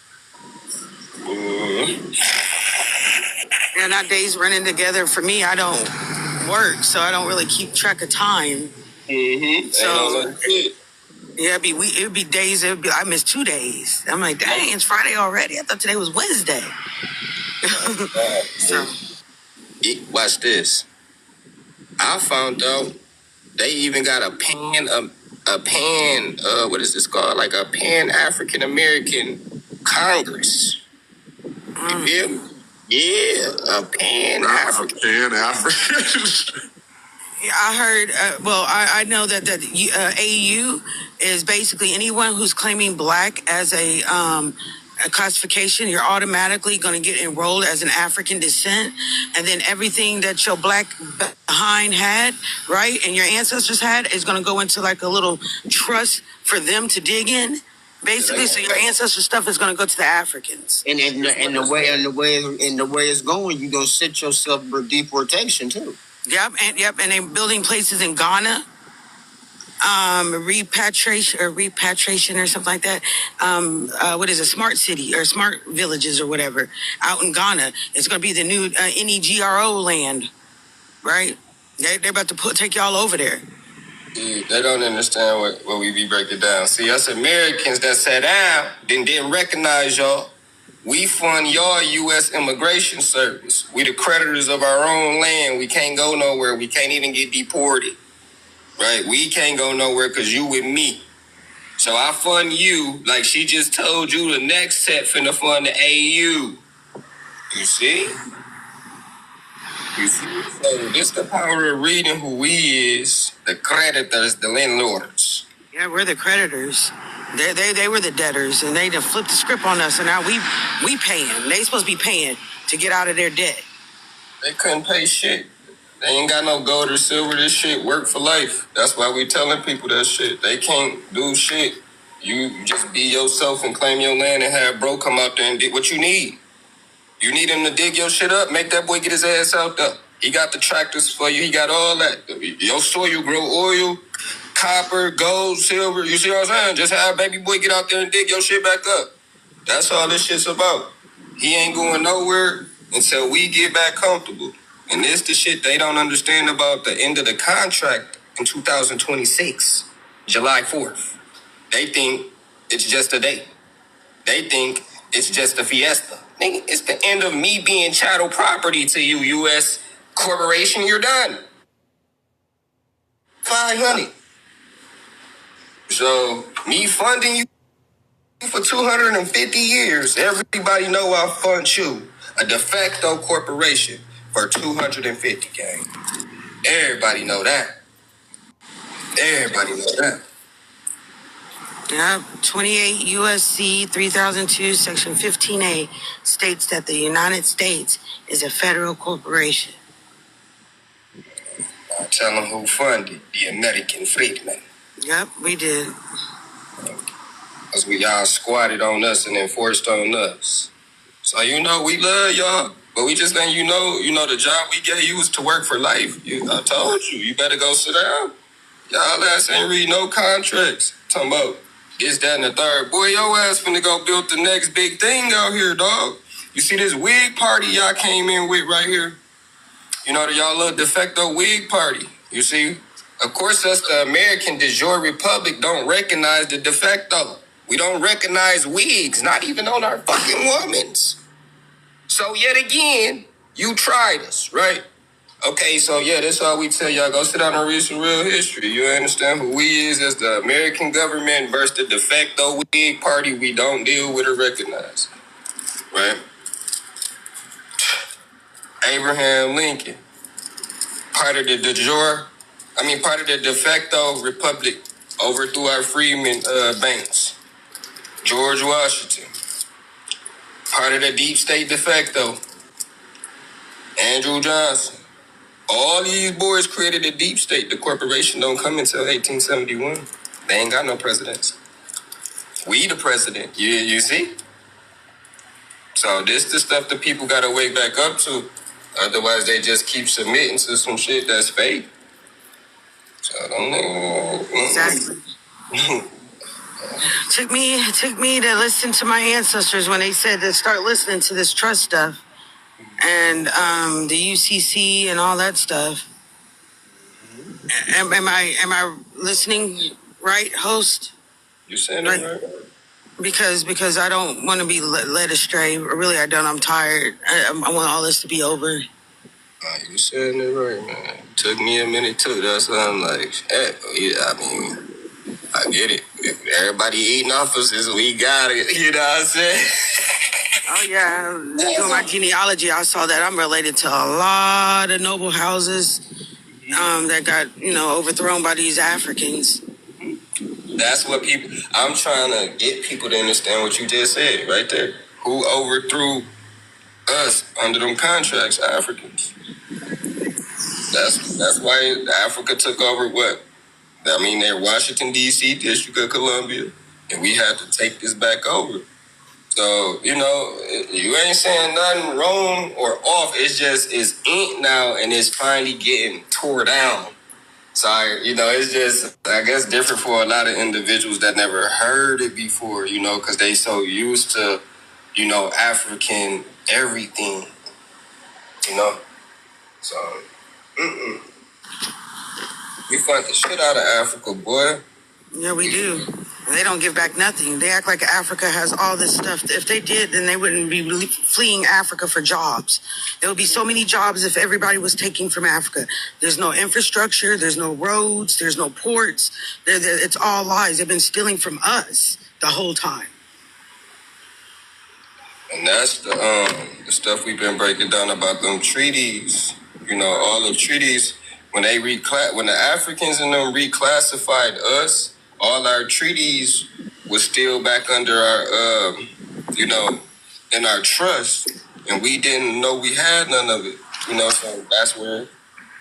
And our days running together. For me, I don't work, so I don't really keep track of time. Mm-hmm. So yeah, it'd be days. I missed 2 days. I'm like, dang, it's Friday already. I thought today was Wednesday. So watch this. I found out they even got a what is this called? Like a Pan-African American Congress. You feel me? Yeah, a Pan-African. yeah, I heard. I know that AU is basically anyone who's claiming black as a classification. You're automatically going to get enrolled as an African descent, and then everything that your black behind had, right, and your ancestors had, is going to go into like a little trust for them to dig in. Basically, so your ancestral stuff is going to go to the Africans. And the way it's going, you're gonna set yourself for deportation too. Yep, and they're building places in Ghana, repatriation or something like that. What is it, smart city or smart villages or whatever out in Ghana. It's going to be the new NEGRO land, right? They're about to take y'all over there. They don't understand what we be breaking down. See, us Americans that sat down didn't recognize y'all. We fund y'all U.S. Immigration Service. We the creditors of our own land. We can't go nowhere. We can't even get deported. Right? We can't go nowhere because you with me. So I fund you like she just told you the next set finna fund the AU. You see? So this the power of reading who we is, the creditors, the landlords. Yeah, we're the creditors. They were the debtors, and they just flipped the script on us, and now we paying. They supposed to be paying to get out of their debt. They couldn't pay shit. They ain't got no gold or silver. This shit work for life. That's why we telling people that shit. They can't do shit. You just be yourself and claim your land and have bro come out there and dig what you need. You need him to dig your shit up. Make that boy get his ass out there. He got the tractors for you. He got all that. Your soil grow oil, copper, gold, silver. You see what I'm saying? Just have baby boy get out there and dig your shit back up. That's all this shit's about. He ain't going nowhere until we get back comfortable. And this the shit they don't understand about the end of the contract in 2026, July 4th. They think it's just a date. They think it's just a fiesta. Nigga, it's the end of me being chattel property to you, U.S. corporation. You're done. 500. So me funding you for 250 years, everybody know I fund you, a de facto corporation, for 250, gang. Everybody know that. Everybody know that. Yeah, 28 U.S.C. 3002, Section 15A states that the United States is a federal corporation. I tell them who funded the American freedmen. Yep, we did. Because we all squatted on us and enforced on us. So we love y'all. But we just letting you know the job we gave you was to work for life. I told you better go sit down. Y'all ass ain't read no contracts. Talking about this, that, and the third. Boy, your ass finna go build the next big thing out here, dog. You see this wig party y'all came in with right here? Y'all little de facto wig party. You see? Of course, us, the American de jure republic, don't recognize the de facto. We don't recognize wigs, not even on our fucking womans. So yet again, you tried us, right? Okay, so yeah, that's all we tell y'all. Go sit down and read some real history. You understand who we is as the American government versus the de facto wig party we don't deal with or recognize, right? Abraham Lincoln. part of the part of the de facto republic overthrew our freedmen banks. George Washington, part of the deep state de facto. Andrew Johnson. All these boys created a deep state. The corporation don't come until 1871. They ain't got no presidents. We the president. You see? So this the stuff that people gotta wake back up to. Otherwise they just keep submitting to some shit that's fake. So I don't know. Exactly. It took me to listen to my ancestors when they said to start listening to this trust stuff and the UCC and all that stuff. Am I listening right, host? You saying that right? Because I don't want to be led astray. Really, I don't. I'm tired. I want all this to be over. You saying it right, man. Took me a minute too. That's why I'm like, I get it. If everybody eating off us, we got it. You know what I'm saying? Oh yeah, doing my genealogy, I saw that I'm related to a lot of noble houses that got overthrown by these Africans. That's what I'm trying to get people to understand what you just said right there. Who overthrew us under them contracts? Africans. That's why Africa took over what? I mean, they're Washington, D.C., District of Columbia, and we had to take this back over. So, you ain't saying nothing wrong or off. It's ink now, and it's finally getting tore down. So, it's just, I guess, different for a lot of individuals that never heard it before, because they so used to, African everything, So, we fight the shit out of Africa, boy. Yeah, we do. They don't give back nothing. They act like Africa has all this stuff. If they did, then they wouldn't be fleeing Africa for jobs. There would be so many jobs if everybody was taking from Africa. There's no infrastructure. There's no roads. There's no ports. It's all lies. They've been stealing from us the whole time. And that's the stuff we've been breaking down about them treaties. All the treaties, when the Africans and them reclassified us, all our treaties was still back under our, in our trust, and we didn't know we had none of it. So that's where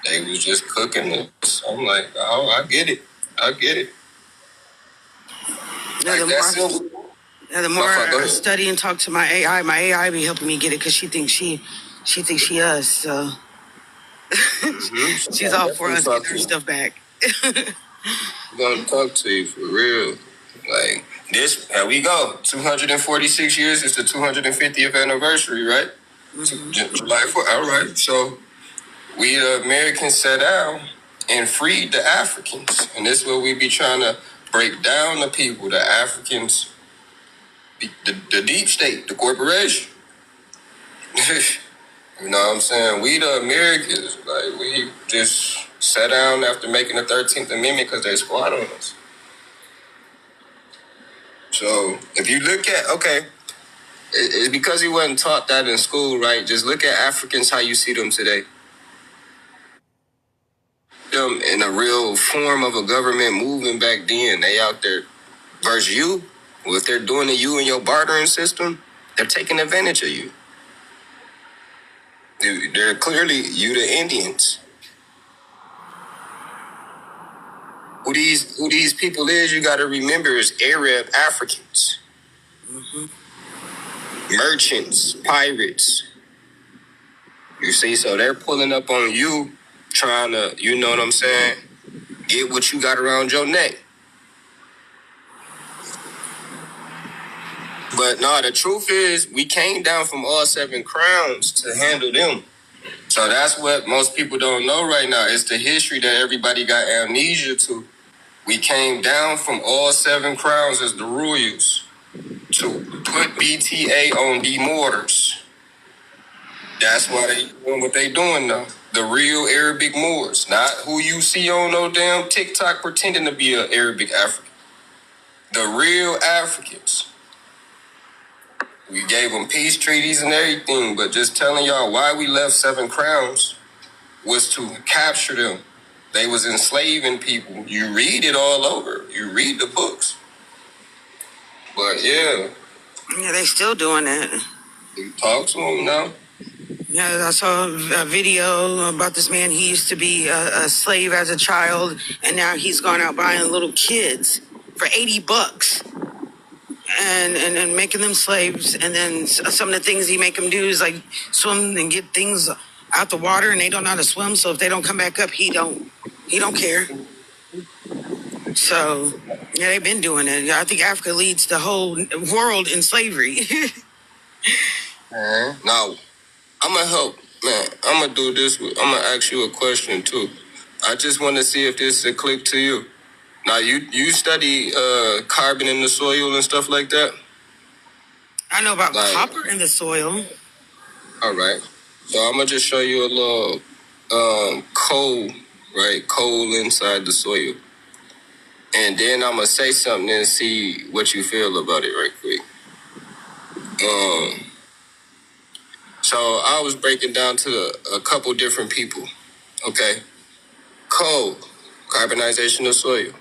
they was just cooking it. So I'm like, oh, I get it. Yeah, the more I study and talk to my AI be helping me get it because she thinks she us. So she's all for us getting her stuff back. I'm gonna talk to you for real. Like this, here we go. 246 years is the 250th anniversary, right? July 4th. All right. So we the Americans sat down and freed the Africans, and this is what we be trying to break down the people, the Africans. The deep state, the corporation. You know what I'm saying? We the Americans, like we just sat down after making the 13th Amendment because they squat on us. So if you look at, it's because he wasn't taught that in school, right? Just look at Africans how you see them today. Them in a real form of a government moving back then, they out there versus you. Well, if they're doing to you and your bartering system, they're taking advantage of you. They're clearly you the Indians. Who these people is, you got to remember, is Arab Africans. Merchants, pirates. You see, so they're pulling up on you, trying to, you know what I'm saying, get what you got around your neck. But no, the truth is, we came down from all 7 crowns to handle them. So that's what most people don't know right now. It's the history that everybody got amnesia to. We came down from all 7 crowns as the royals to put BTA on the Moors. That's why they doing what they doing now. The real Arabic Moors, not who you see on no damn TikTok pretending to be an Arabic African. The real Africans. We gave them peace treaties and everything, but just telling y'all why we left 7 crowns. was to capture them. They was enslaving people. You read it all over. You read the books. But yeah. Yeah, they still doing that. You talk to them now. Yeah, I saw a video about this man. He used to be a slave as a child, and now he's gone out buying little kids for $80 and making them slaves. And then some of the things he make them do is like swim and get things out the water, and they don't know how to swim. So if they don't come back up, he don't care. So yeah, they've been doing it. I think Africa leads the whole world in slavery. Now, I'm gonna help, man. I'm gonna do this. I'm gonna ask you a question too. I just want to see if this is a click to you. Now, you study carbon in the soil and stuff like that. I know about copper in the soil. All right. So I'm gonna just show you a little coal, right? Coal inside the soil, and then I'm gonna say something and see what you feel about it, right quick. So I was breaking down to a couple different people. Okay, coal, carbonization of soil,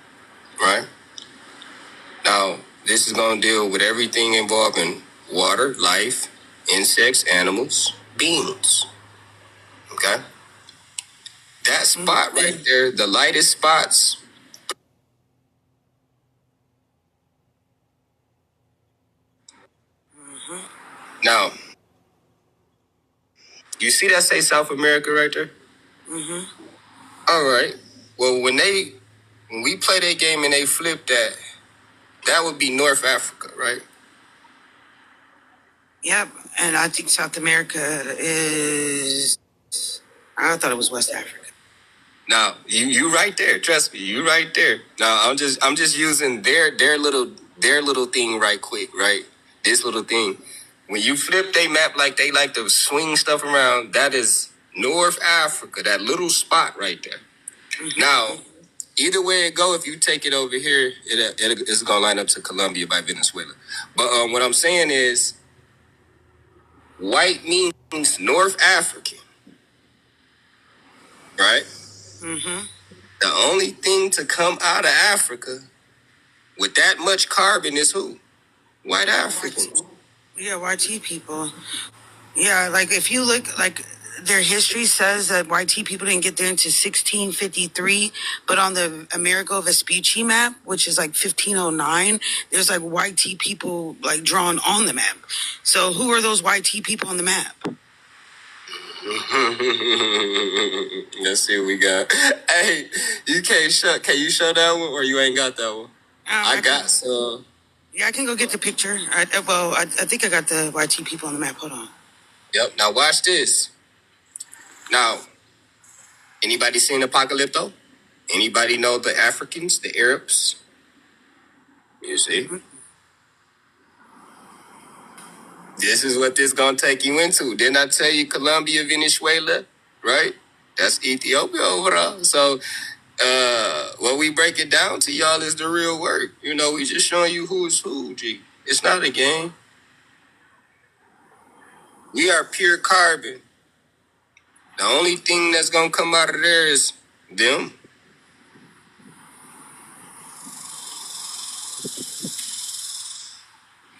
right? Now this is gonna deal with everything involving water, life, insects, animals, beings. Okay, that spot right there, the lightest spots. Now, you see that say South America right there? All right. Well, when we play that game and they flip that, that would be North Africa, right? Yep, and I think South America is. I thought it was West Africa. Now, you right there. Trust me, you right there. Now, I'm just using their little thing right quick, right? This little thing. When you flip they map like they like to swing stuff around, that is North Africa, that little spot right there. Now, either way it go, if you take it over here, it's gonna line up to Colombia by Venezuela. But what I'm saying is, white means North African, right? The only thing to come out of Africa with that much carbon is who? White Africans. Yeah, YT people. Yeah, like if you look, like their history says that YT people didn't get there until 1653, but on the Amerigo Vespucci map, which is like 1509, there's like YT people like drawn on the map. So who are those YT people on the map? Let's see what we got. Hey, you can't show. Can you show that one, or you ain't got that one? I got some. Yeah, I can go get the picture. I think I got the YT people on the map. Hold on. Yep. Now watch this. Now, anybody seen Apocalypto? Anybody know the Africans, the Arabs? You see? This is what this gonna take you into. Didn't I tell you Colombia, Venezuela, right? That's Ethiopia overall. So what we break it down to y'all is the real work. You know, we just showing you who's who, G. It's not a game. We are pure carbon. The only thing that's gonna come out of there is them.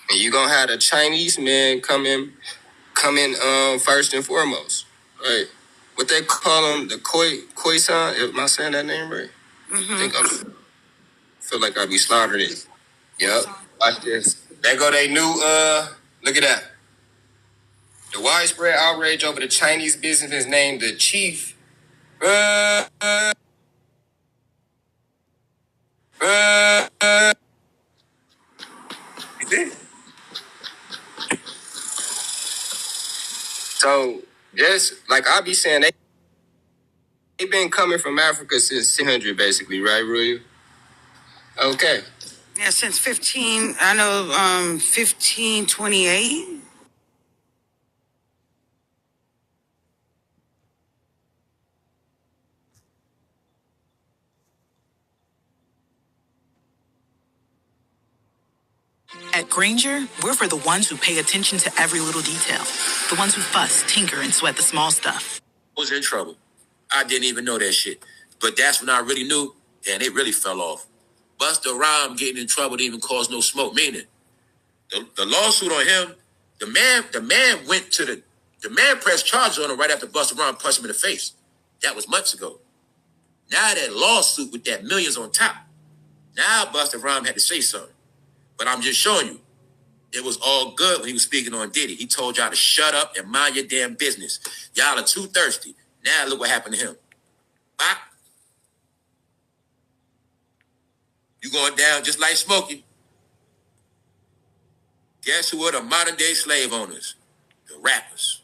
And you gonna have the Chinese man come in first and foremost. Right. What they call them, the Khoisan, am I saying that name right? I feel like I be slaughtering it. Yep. Watch this. There go they new look at that. The widespread outrage over the Chinese businessman named the chief. So just like I be saying, they been coming from Africa since 600 basically, right, Ruya? Okay. Yeah, since 1528. At Granger, we're for the ones who pay attention to every little detail. The ones who fuss, tinker, and sweat the small stuff. Who's in trouble? I didn't even know that shit. But that's when I really knew, and it really fell off. Busta Rhymes getting in trouble didn't even cause no smoke. Meaning, the lawsuit on him, the man went to the man pressed charges on him right after Busta Rhymes punched him in the face. That was months ago. Now that lawsuit with that millions on top. Now Busta Rhymes had to say something. But I'm just showing you, it was all good when he was speaking on Diddy. He told y'all to shut up and mind your damn business. Y'all are too thirsty. Now look what happened to him. Bop. You going down just like Smokey. Guess who are the modern day slave owners? The rappers.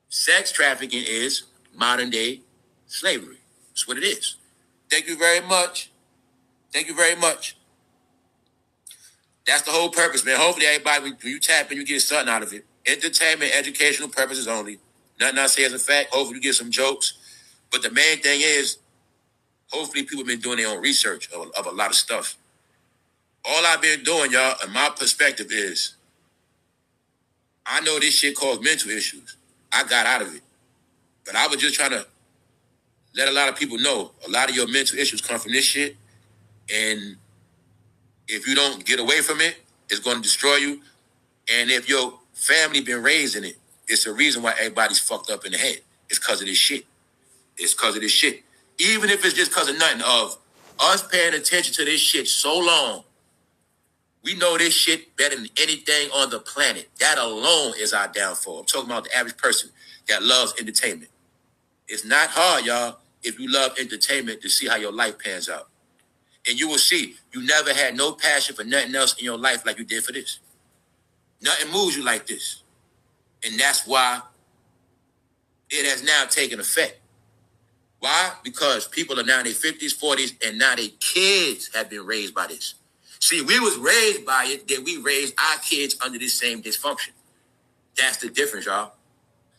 Sex trafficking is modern day slavery. That's what it is. Thank you very much. Thank you very much. That's the whole purpose, man. Hopefully everybody, when you tap in, you get something out of it. Entertainment, educational purposes only. Nothing I say is a fact. Hopefully you get some jokes. But the main thing is, hopefully people have been doing their own research of a lot of stuff. All I've been doing, y'all, in my perspective is, I know this shit caused mental issues. I got out of it. But I was just trying to let a lot of people know a lot of your mental issues come from this shit. And if you don't get away from it, it's going to destroy you. And if your family been raised in it, it's the reason why everybody's fucked up in the head. It's because of this shit. It's because of this shit. Even if it's just because of nothing, of us paying attention to this shit so long, we know this shit better than anything on the planet. That alone is our downfall. I'm talking about the average person that loves entertainment. It's not hard, y'all, if you love entertainment, to see how your life pans out. And you will see, you never had no passion for nothing else in your life like you did for this. Nothing moves you like this. And that's why it has now taken effect. Why? Because people are now in their 50s, 40s, and now their kids have been raised by this. See, we was raised by it, then we raised our kids under this same dysfunction. That's the difference, y'all.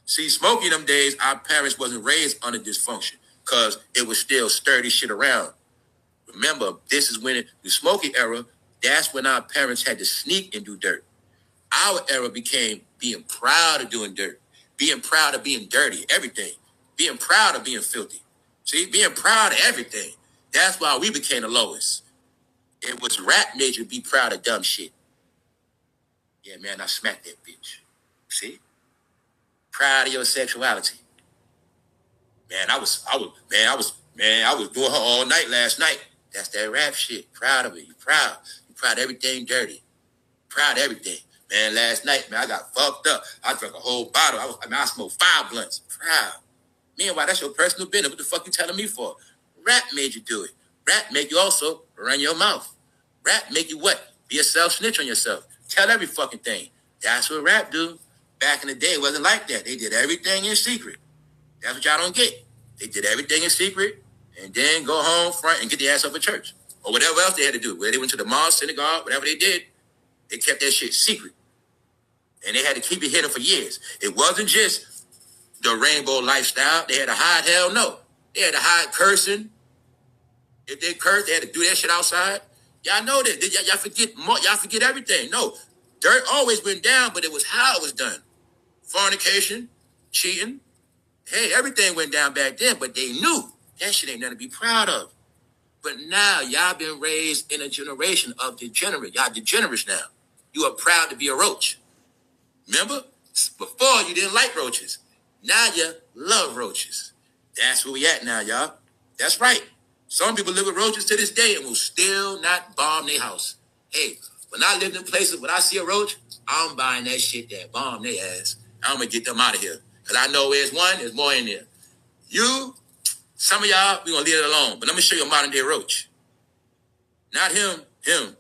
See, Smokey in them days, our parents wasn't raised under dysfunction because it was still sturdy shit around. Remember, this is when the Smokey era, that's when our parents had to sneak and do dirt. Our era became being proud of doing dirt, being proud of being dirty, everything, being proud of being filthy. See, being proud of everything. That's why we became the lowest. It was rap made you be proud of dumb shit. Yeah, man, I smacked that bitch. See? Proud of your sexuality. Man, I was doing her all night last night. That's that rap shit. Proud of it. You proud. You proud of everything dirty. Proud of everything. Man, last night, man, I got fucked up. I drank a whole bottle. I smoked 5 blunts. Proud. Meanwhile, that's your personal business. What the fuck you telling me for? Rap made you do it. Rap make you also run your mouth. Rap make you what? Be a self-snitch on yourself. Tell every fucking thing. That's what rap do. Back in the day, it wasn't like that. They did everything in secret. That's what y'all don't get. They did everything in secret and then go home, front, and get the ass up at church. Or whatever else they had to do. Where they went to the mosque, synagogue, whatever they did, they kept that shit secret. And they had to keep it hidden for years. It wasn't just the rainbow lifestyle. They had to hide, hell no. They had to hide cursing. If they cursed, they had to do that shit outside. Y'all know that. Y'all forget everything. No. Dirt always went down, but it was how it was done. Fornication, cheating. Hey, everything went down back then, but they knew that shit ain't nothing to be proud of. But now y'all been raised in a generation of degenerate. Y'all degenerates now. You are proud to be a roach. Remember? Before you didn't like roaches. Now you love roaches. That's where we at now, y'all. That's right. Some people live with roaches to this day and will still not bomb their house. Hey, when I lived in places, when I see a roach, I'm buying that shit that bomb their ass. I'm going to get them out of here. Because I know there's one, there's more in there. You, some of y'all, we going to leave it alone. But let me show you a modern day roach. Not him, him.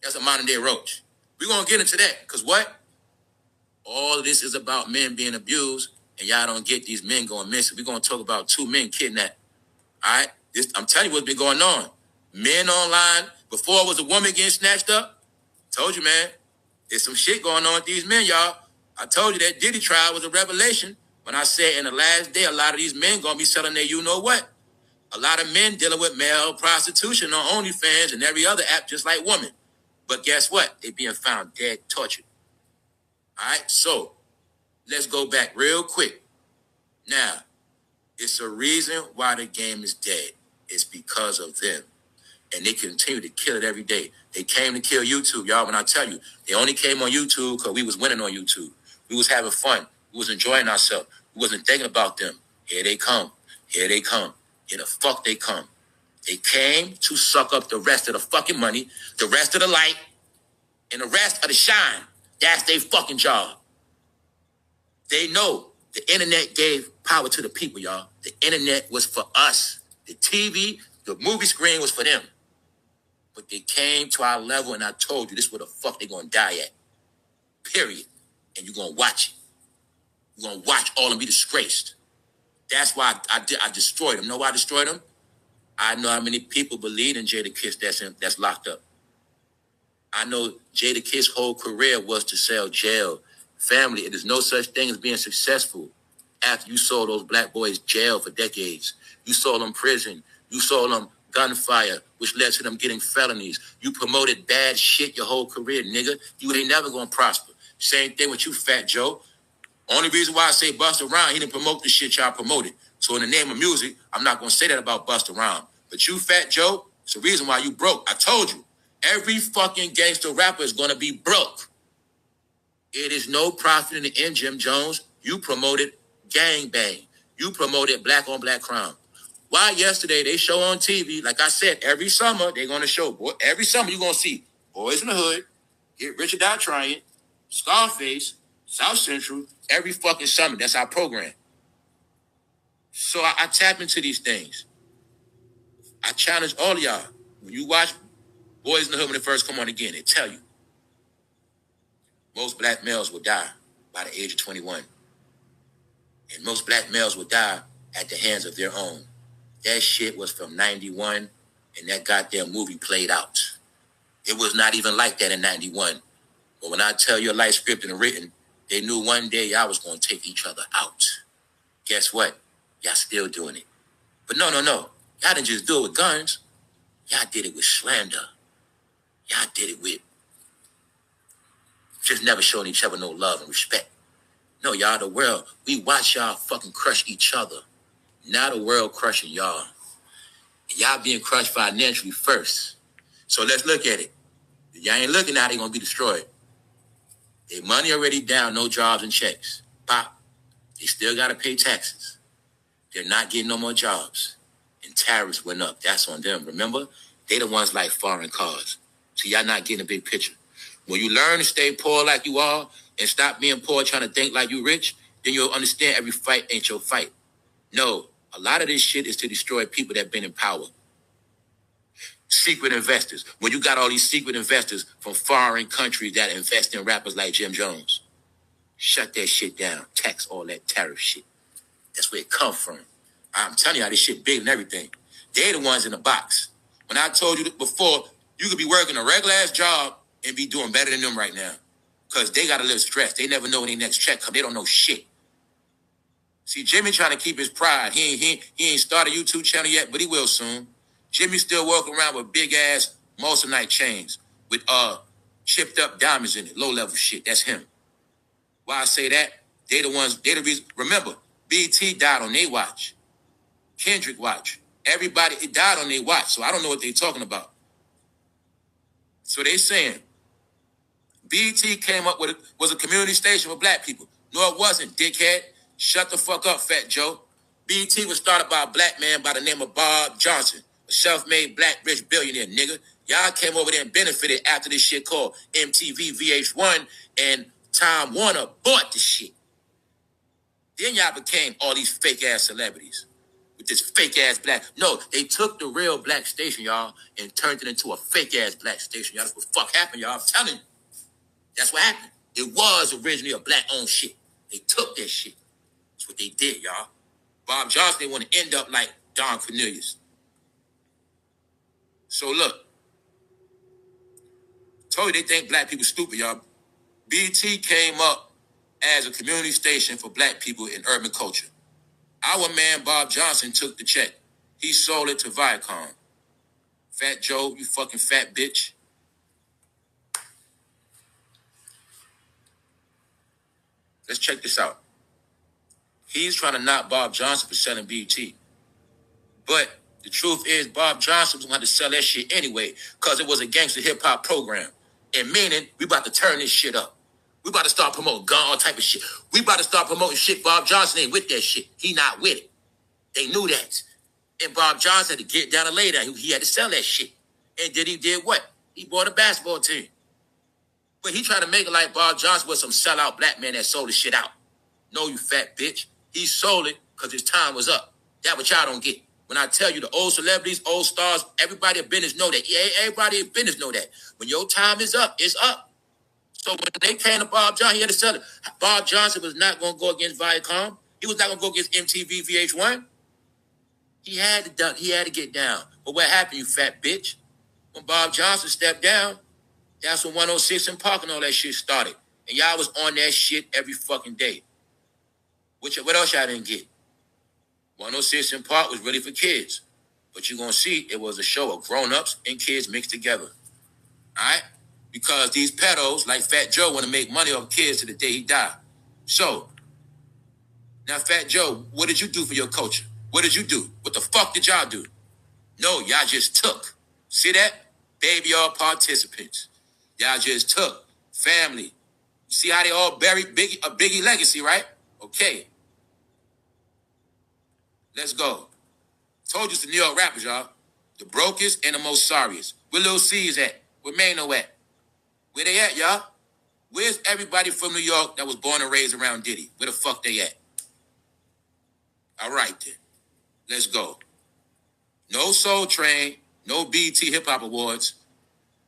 That's a modern day roach. We're going to get into that. Because what? All of this is about men being abused. And y'all don't get these men going missing. We're going to talk about 2 men kidnapped. All right? I'm telling you what's been going on. Men online, before it was a woman getting snatched up. Told you, man. There's some shit going on with these men, y'all. I told you that Diddy trial was a revelation when I said in the last day, a lot of these men going to be selling their you-know-what. A lot of men dealing with male prostitution on OnlyFans and every other app just like women. But guess what? They being found dead, tortured. All right? So, let's go back real quick. Now, It's a reason why the game is dead. It's because of them. And they continue to kill it every day. They came to kill YouTube, y'all. When I tell you, they only came on YouTube because we was winning on YouTube. We was having fun. We was enjoying ourselves. We wasn't thinking about them. Here they come. Here they come. Here the fuck they come. They came to suck up the rest of the fucking money, the rest of the light, and the rest of the shine. That's their fucking job. They know the internet gave power to the people, y'all. The internet was for us. The TV, the movie screen was for them. But they came to our level, and I told you this is where the fuck they gonna die at. Period. And you're gonna watch it. You're gonna watch all of them be disgraced. That's why I destroyed them. Know why I destroyed them? I know how many people believe in Jada Kiss that's locked up. I know Jada Kiss' whole career was to sell jail. Family, there's no such thing as being successful after you sold those black boys jail for decades. You sold them prison. You sold them gunfire, which led to them getting felonies. You promoted bad shit your whole career, nigga. You ain't never gonna prosper. Same thing with you, Fat Joe. Only reason why I say Busta Rhymes, he didn't promote the shit y'all promoted. So in the name of music, I'm not gonna say that about Busta Rhymes. But you, Fat Joe, it's the reason why you broke. I told you, every fucking gangster rapper is gonna be broke. It is no profit in the end, Jim Jones. You promoted gangbang. You promoted black on black crime. Why yesterday they show on TV, like I said, every summer they're gonna show, boy, every summer you're gonna see Boys in the Hood, Get Rich or Die Trying, Scarface, South Central, every fucking summer. That's our program. So I tap into these things. I challenge all of y'all. When you watch Boys in the Hood when they first come on again, they tell you most black males will die by the age of 21. And most black males will die at the hands of their own. That shit was from 91, and that goddamn movie played out. It was not even like that in 91. But when I tell you a life scripted and written, they knew one day y'all was going to take each other out. Guess what? Y'all still doing it. But no. Y'all didn't just do it with guns. Y'all did it with slander. Y'all did it with just never showing each other no love and respect. No, y'all, the world, we watch y'all fucking crush each other. Now the world crushing y'all. And y'all being crushed financially first. So let's look at it. If y'all ain't looking at how they gonna be destroyed. Their money already down, no jobs and checks. Pop. They still gotta pay taxes. They're not getting no more jobs. And tariffs went up. That's on them. Remember? They the ones like foreign cars. So y'all not getting a big picture. When you learn to stay poor like you are and stop being poor trying to think like you rich, then you'll understand every fight ain't your fight. No, a lot of this shit is to destroy people that been in power. Secret investors. When you got all these secret investors from foreign countries that invest in rappers like Jim Jones. Shut that shit down. Tax all that tariff shit. That's where it come from. I'm telling you how this shit big and everything. They're the ones in the box. When I told you before, you could be working a regular ass job and be doing better than them right now. Because they got to live stressed. They never know when their next check comes. They don't know shit. See, Jimmy trying to keep his pride. He ain't started a YouTube channel yet, but he will soon. Jimmy still walking around with big ass Moissanite chains with chipped up diamonds in it. Low level shit. That's him. Why I say that? They the reason. Remember, BT died on their watch. Kendrick watch. Everybody, it died on their watch. So I don't know what they talking about. So they saying BT came up with was a community station for black people. No, it wasn't, dickhead. Shut the fuck up, Fat Joe. BT was started by a black man by the name of Bob Johnson, a self-made black rich billionaire, nigga. Y'all came over there and benefited after this shit called MTV VH1 and Time Warner bought the shit. Then y'all became all these fake-ass celebrities with this fake-ass black. No, they took the real black station, y'all, and turned it into a fake-ass black station. Y'all, that's what the fuck happened, y'all. I'm telling you. That's what happened. It was originally a black-owned shit. They took that shit. That's what they did, y'all. Bob Johnson, they want to end up like Don Cornelius. So look. Told you they think black people stupid, y'all. BT came up as a community station for black people in urban culture. Our man Bob Johnson took the check. He sold it to Viacom. Fat Joe, you fucking fat bitch. Let's check this out. He's trying to knock Bob Johnson for selling BT. But the truth is, Bob Johnson was going to have to sell that shit anyway, because it was a gangster hip-hop program. And meaning, we about to turn this shit up. We about to start promoting gun, all type of shit. We about to start promoting shit. Bob Johnson ain't with that shit. He not with it. They knew that. And Bob Johnson had to get down and lay down. He had to sell that shit. And he did what? He bought a basketball team. But he tried to make it like Bob Johnson was some sellout black man that sold the shit out. No, you fat bitch. He sold it because his time was up. That what y'all don't get. When I tell you the old celebrities, old stars, everybody in business know that. Yeah, everybody in business know that. When your time is up, it's up. So when they came to Bob Johnson, he had to sell it. Bob Johnson was not going to go against Viacom. He was not going to go against MTV VH1. He had to get down. But what happened, you fat bitch? When Bob Johnson stepped down, that's when 106 and Park and all that shit started. And y'all was on that shit every fucking day. What else y'all didn't get? 106 and Park was really for kids. But you're going to see it was a show of grown-ups and kids mixed together. All right? Because these pedos, like Fat Joe, want to make money off kids to the day he died. So, now Fat Joe, what did you do for your culture? What did you do? What the fuck did y'all do? No, y'all just took. See that? Baby, all participants. Y'all just took. Family. See how they all buried Biggie legacy, right? Okay. Let's go. Told you it's the New York rappers, y'all. The brokest and the most sorriest. Where Lil C's at? Where Mano at? Where they at, y'all? Where's everybody from New York that was born and raised around Diddy? Where the fuck they at? All right, then. Let's go. No Soul Train, no BT Hip Hop Awards.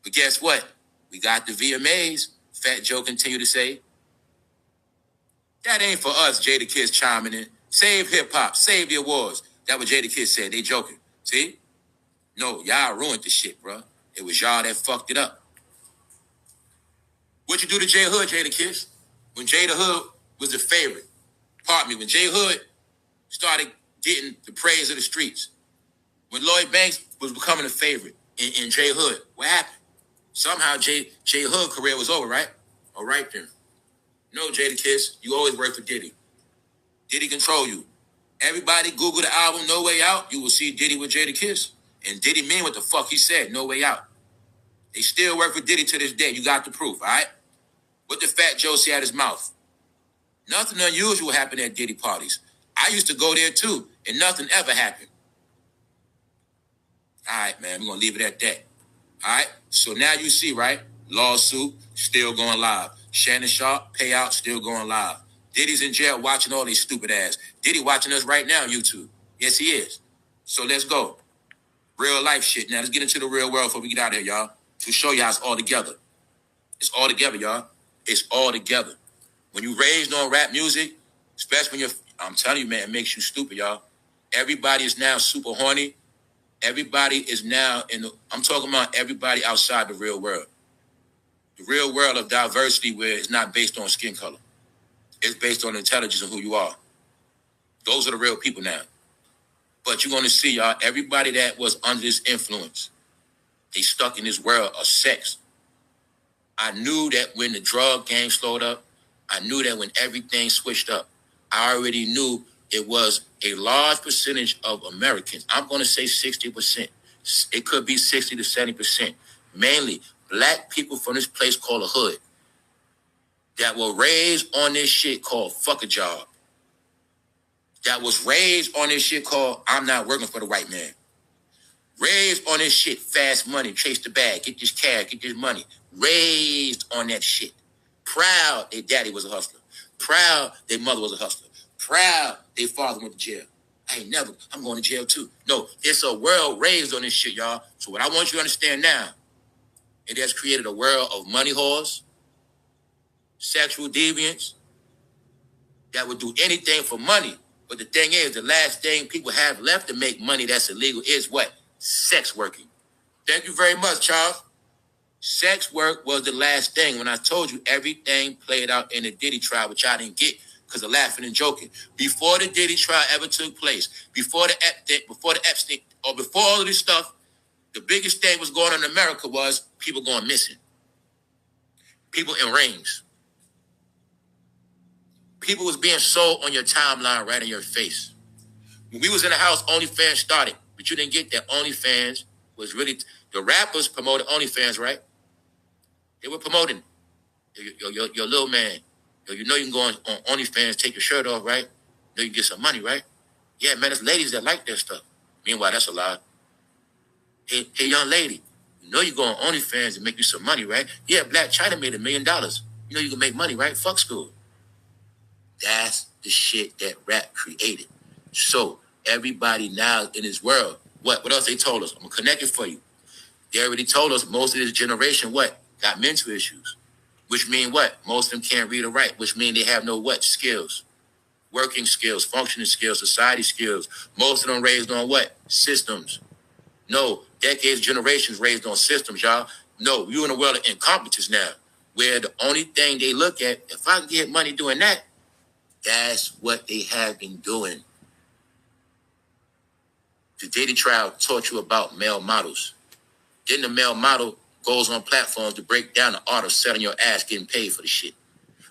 But guess what? We got the VMAs, Fat Joe continued to say. That ain't for us, Jada Kids chiming in. Save hip hop, save the awards. That what Jada Kids said. They joking. See? No, y'all ruined the shit, bro. It was y'all that fucked it up. What you do to J Hood, Jada Kids? When Jada Hood was the favorite. Pardon me, when J Hood started getting the praise of the streets. When Lloyd Banks was becoming a favorite in J Hood, what happened? Somehow J Hood career was over, right? All right then. No, Jada Kiss, you always work for Diddy. Diddy control you. Everybody Google the album No Way Out, you will see Diddy with Jada Kiss. And Diddy mean what the fuck he said, No Way Out. They still work for Diddy to this day. You got the proof, all right? What did Fat Joe say out his mouth? Nothing unusual happened at Diddy parties. I used to go there too, and nothing ever happened. All right, man, we're going to leave it at that. All right? So now you see, right? Lawsuit, still going live. Shannon Sharp, payout, still going live. Diddy's in jail watching all these stupid ass. Diddy watching us right now on YouTube. Yes, he is. So let's go. Real life shit. Now, let's get into the real world before we get out of here, y'all. To show y'all it's all together. It's all together, y'all. It's all together. When you raised on rap music, especially when I'm telling you, man, it makes you stupid, y'all. Everybody is now super horny. Everybody is now I'm talking about everybody outside the real world. The real world of diversity where it's not based on skin color. It's based on intelligence and who you are. Those are the real people now. But you're going to see, y'all, everybody that was under this influence, they stuck in this world of sex. I knew that when the drug game slowed up, I knew that when everything switched up, I already knew it was a large percentage of Americans. I'm going to say 60%. It could be 60 to 70%. Mainly black people from this place called a hood that were raised on this shit called fuck a job. That was raised on this shit called I'm not working for the white man. Raised on this shit, fast money, chase the bag, get this cash, get this money. Raised on that shit. Proud their daddy was a hustler. Proud their mother was a hustler. Proud their father went to jail. I'm going to jail too. No, it's a world raised on this shit, y'all. So what I want you to understand now, it has created a world of money whores, sexual deviants, that would do anything for money. But the thing is, the last thing people have left to make money that's illegal is what? Sex working. Thank you very much, Charles. Sex work was the last thing. When I told you everything played out in the Diddy trial, which I didn't get because of laughing and joking. Before the Diddy trial ever took place, before the Epstein, or before all of this stuff, the biggest thing was going on in America was people going missing. People in rings. People was being sold on your timeline right in your face. When we was in the house, OnlyFans started, but you didn't get that. OnlyFans was really, the rappers promoted OnlyFans, right? They were promoting your little man. You know you can go on OnlyFans, take your shirt off, right? You know you can get some money, right? Yeah, man, there's ladies that like that stuff. Meanwhile, that's a lie. Hey, young lady, you know you go on OnlyFans and make you some money, right? Yeah, Black China made $1 million. You know you can make money, right? Fuck school. That's the shit that rap created. So everybody now in this world, what else they told us? I'm gonna connect it for you. They already told us most of this generation got mental issues, which mean most of them can't read or write, which mean they have no skills, working skills, functioning skills, society skills. Most of them raised on systems. No, decades, generations raised on systems, y'all. No, you in a world of incompetence now, where the only thing they look at, if I can get money doing that, that's what they have been doing. The Diddy trial taught you about male models. Then the male model goes on platforms to break down the art of selling your ass, getting paid for the shit.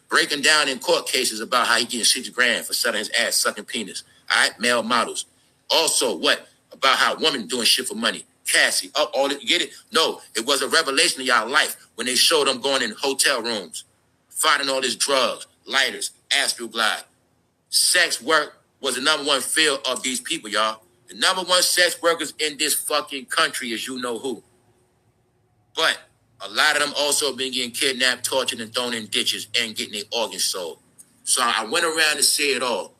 Breaking down in court cases about how he getting $60,000 for selling his ass, sucking penis. All right, male models. Also, about how women doing shit for money. Cassie, all that, you get it? No, it was a revelation of y'all life when they showed them going in hotel rooms, finding all this drugs, lighters, Astroglide. Sex work was the number one field of these people, y'all. The number one sex workers in this fucking country is you know who. But a lot of them also been getting kidnapped, tortured, and thrown in ditches and getting their organs sold. So I went around to say it all.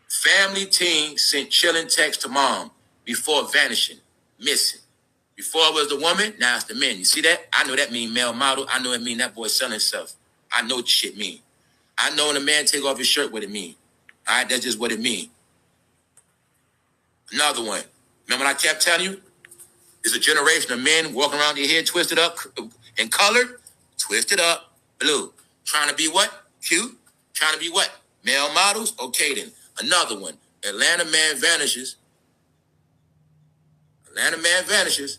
Family teen sent chilling text to mom before vanishing, missing. Before it was the woman, now it's the men. You see that? I know that mean male model. I know it mean that boy selling himself. I know what shit mean. I know when a man take off his shirt what it mean. All right, that's just what it mean. Another one. Remember what I kept telling you? There's a generation of men walking around their head twisted up and colored, twisted up, blue. Trying to be what? Cute. Trying to be what? Male models? Okay then. Another one. Atlanta man vanishes. Atlanta man vanishes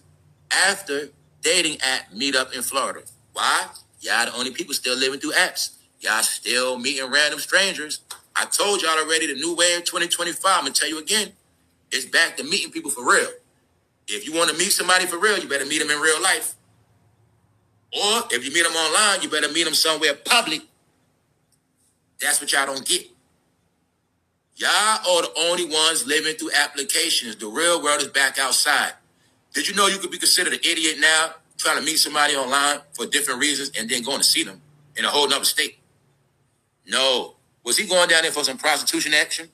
after dating app meetup in Florida. Why? Y'all the only people still living through apps. Y'all still meeting random strangers. I told y'all already the new way in 2025. I'm going to tell you again. It's back to meeting people for real. If you want to meet somebody for real, you better meet them in real life. Or if you meet them online, you better meet them somewhere public. That's what y'all don't get. Y'all are the only ones living through applications. The real world is back outside. Did you know you could be considered an idiot now, trying to meet somebody online for different reasons and then going to see them in a whole nother state? No. Was he going down there for some prostitution action?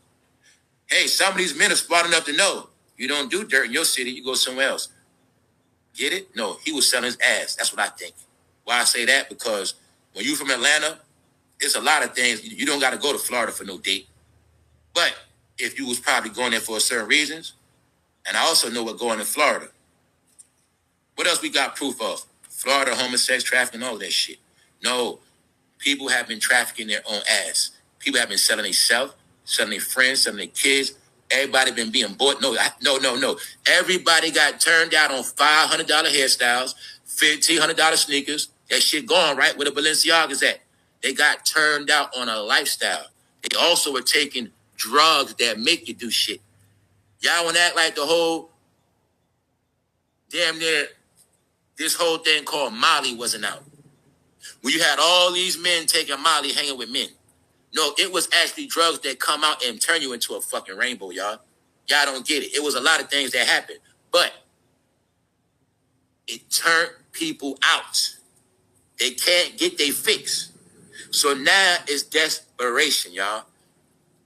Hey, some of these men are smart enough to know you don't do dirt in your city, you go somewhere else. Get it? No, he was selling his ass. That's what I think. Why I say that? Because when you from Atlanta, it's a lot of things. You don't got to go to Florida for no date. But if you was probably going there for certain reasons, and I also know what going in Florida. What else we got proof of? Florida, homosexual trafficking, all of that shit. No, people have been trafficking their own ass. People have been selling themselves, selling their friends, selling their kids. Everybody been being bought. No. Everybody got turned out on $500 hairstyles, $1,500 sneakers. That shit gone, right? Where the Balenciagas at? They got turned out on a lifestyle. They also were taking drugs that make you do shit. Y'all want to act like the whole, damn near, this whole thing called Molly wasn't out. When you had all these men taking Molly, hanging with men. No, it was actually drugs that come out and turn you into a fucking rainbow, y'all. Y'all don't get it. It was a lot of things that happened. But it turned people out. They can't get their fix. So now it's desperation, y'all.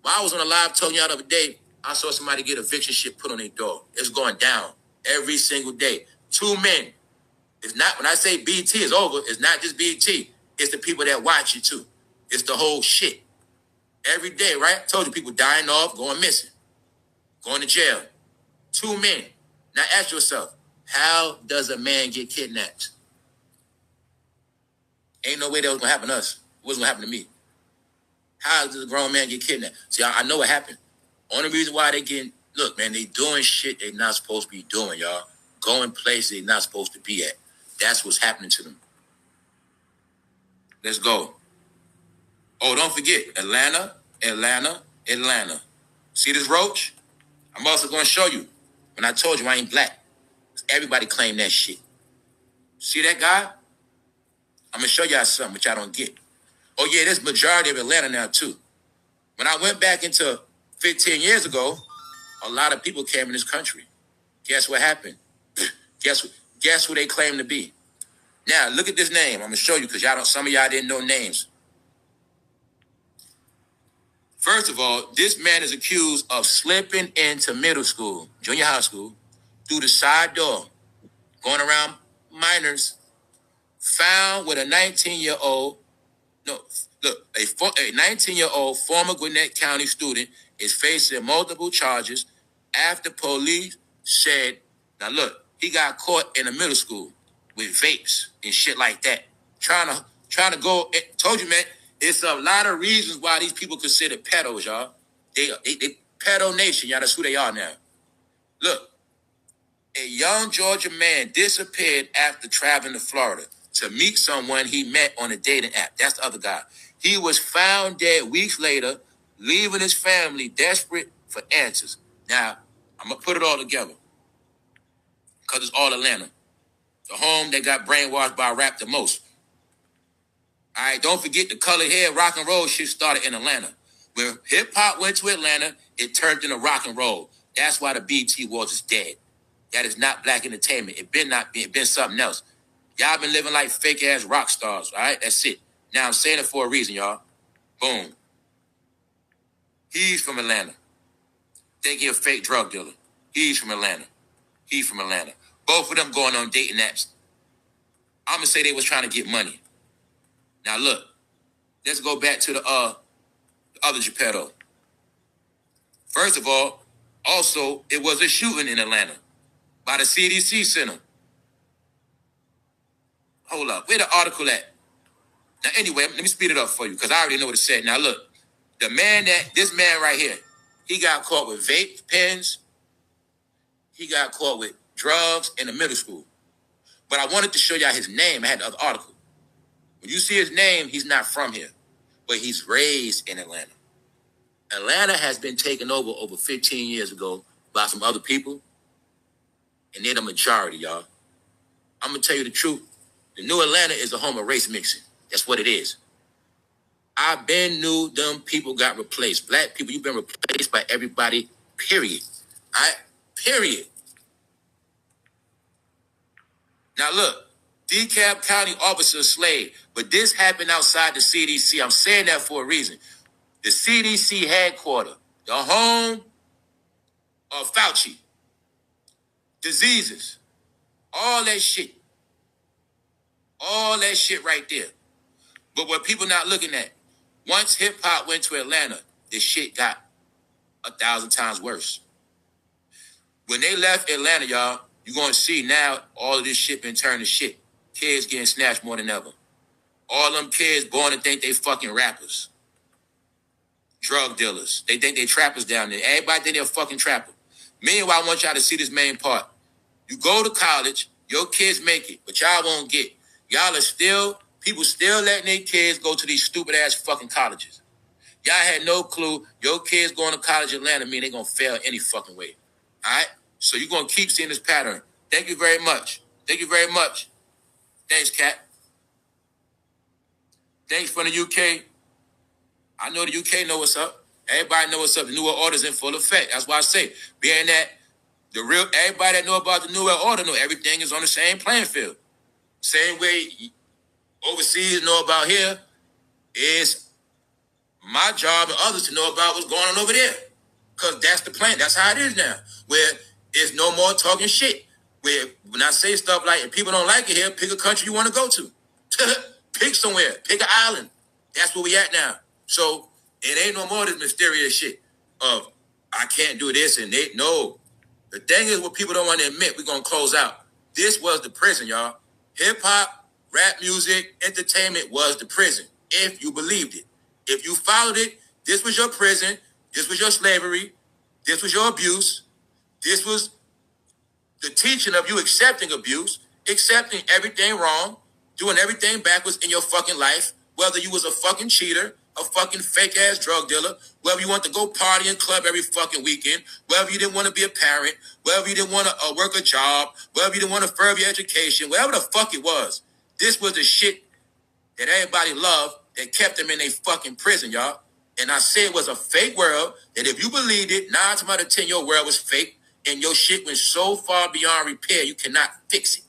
While I was on a live telling y'all the other day, I saw somebody get eviction shit put on their door. It's going down every single day. 2 men. It's not, when I say BT is over, it's not just BT. It's the people that watch you too. It's the whole shit. Every day, right? I told you people dying off, going missing, going to jail. 2 men. Now ask yourself, how does a man get kidnapped? Ain't no way that was going to happen to us. It wasn't going to happen to me. How does a grown man get kidnapped? See, I know what happened. Only reason why they getting, look, man, they doing shit they not supposed to be doing, y'all. Going places they not supposed to be at. That's what's happening to them. Let's go. Oh, don't forget, Atlanta, Atlanta, Atlanta. See this roach? I'm also going to show you. When I told you I ain't black, everybody claim that shit. See that guy? I'm going to show y'all something which I don't get. Oh, yeah, there's majority of Atlanta now, too. When I went back into 15 years ago, a lot of people came in this country. Guess what happened? Guess who they claim to be? Now, look at this name. I'm going to show you because some of y'all didn't know names. First of all, this man is accused of slipping into middle school, junior high school, through the side door, going around minors, found with a 19-year-old, no, look, a 19-year-old former Gwinnett County student is facing multiple charges after police said, now look, he got caught in a middle school with vapes and shit like that. Trying to go, told you, man, it's a lot of reasons why these people consider pedos, y'all. They pedo nation, y'all, that's who they are now. Look, a young Georgia man disappeared after traveling to Florida to meet someone he met on a dating app. That's the other guy. He was found dead weeks later, leaving his family desperate for answers. Now, I'm going to put it all together because it's all Atlanta. The home that got brainwashed by rap the most. All right, don't forget the colored hair rock and roll shit started in Atlanta. When hip hop went to Atlanta, it turned into rock and roll. That's why the BT Awards is dead. That is not black entertainment. It been something else. Y'all been living like fake ass rock stars. All right, that's it. Now I'm saying it for a reason, y'all. Boom. He's from Atlanta. Think he a fake drug dealer. He's from Atlanta. He's from Atlanta. Both of them going on dating apps. I'm gonna say they was trying to get money. Now look, let's go back to the other Geppetto. First of all, also it was a shooting in Atlanta by the CDC Center. Hold up, where the article at? Now anyway, let me speed it up for you because I already know what it said. Now look, this man right here, he got caught with vape pens. He got caught with drugs in the middle school. But I wanted to show y'all his name. I had the other article. When you see his name, he's not from here, but he's raised in Atlanta. Atlanta has been taken over 15 years ago by some other people, and they're the majority, y'all. I'm going to tell you the truth. The new Atlanta is a home of race mixing. That's what it is. I been knew them people got replaced. Black people, you've been replaced by everybody, period. All right? Period. Now look, DeKalb County officer slave, but this happened outside the CDC. I'm saying that for a reason. The CDC headquarters, the home of Fauci, diseases, all that shit right there. But what people not looking at, once hip hop went to Atlanta, this shit got 1,000 times worse. When they left Atlanta, y'all, you're going to see now all of this shit been turned to shit. Kids getting snatched more than ever. All them kids born to think they fucking rappers. Drug dealers. They think they trappers down there. Everybody think they're a fucking trapper. Meanwhile, I want y'all to see this main part. You go to college, your kids make it, but y'all won't get. Y'all are people still letting their kids go to these stupid ass fucking colleges. Y'all had no clue your kids going to college in Atlanta mean they're going to fail any fucking way. All right? So you're going to keep seeing this pattern. Thank you very much. Thank you very much. Thanks, Kat. Thanks from the UK. I know the UK know what's up. Everybody know what's up. The New World Order's in full effect. That's why I say, being that everybody that know about the New World Order know everything is on the same playing field. Same way overseas know about here is my job and others to know about what's going on over there. Because that's the plan. That's how it is now. Where it's no more talking shit. Where when I say stuff like, if people don't like it here, pick a country you want to go to. Pick somewhere. Pick an island. That's where we at now. So it ain't no more this mysterious shit of I can't do this and they no. The thing is what people don't want to admit, we're going to close out. This was the prison, y'all. Hip-hop, rap music, entertainment was the prison, if you believed it. If you followed it, this was your prison, this was your slavery, this was your abuse, this was the teaching of you accepting abuse, accepting everything wrong, doing everything backwards in your fucking life, whether you was a fucking cheater, a fucking fake ass drug dealer, whether you want to go party and club every fucking weekend, whether you didn't want to be a parent, whether you didn't want to work a job, whether you didn't want to further your education, whatever the fuck it was. This was the shit that everybody loved that kept them in a fucking prison, y'all. And I said it was a fake world, that if you believed it, 9 times out of 10, your world was fake, and your shit went so far beyond repair, you cannot fix it.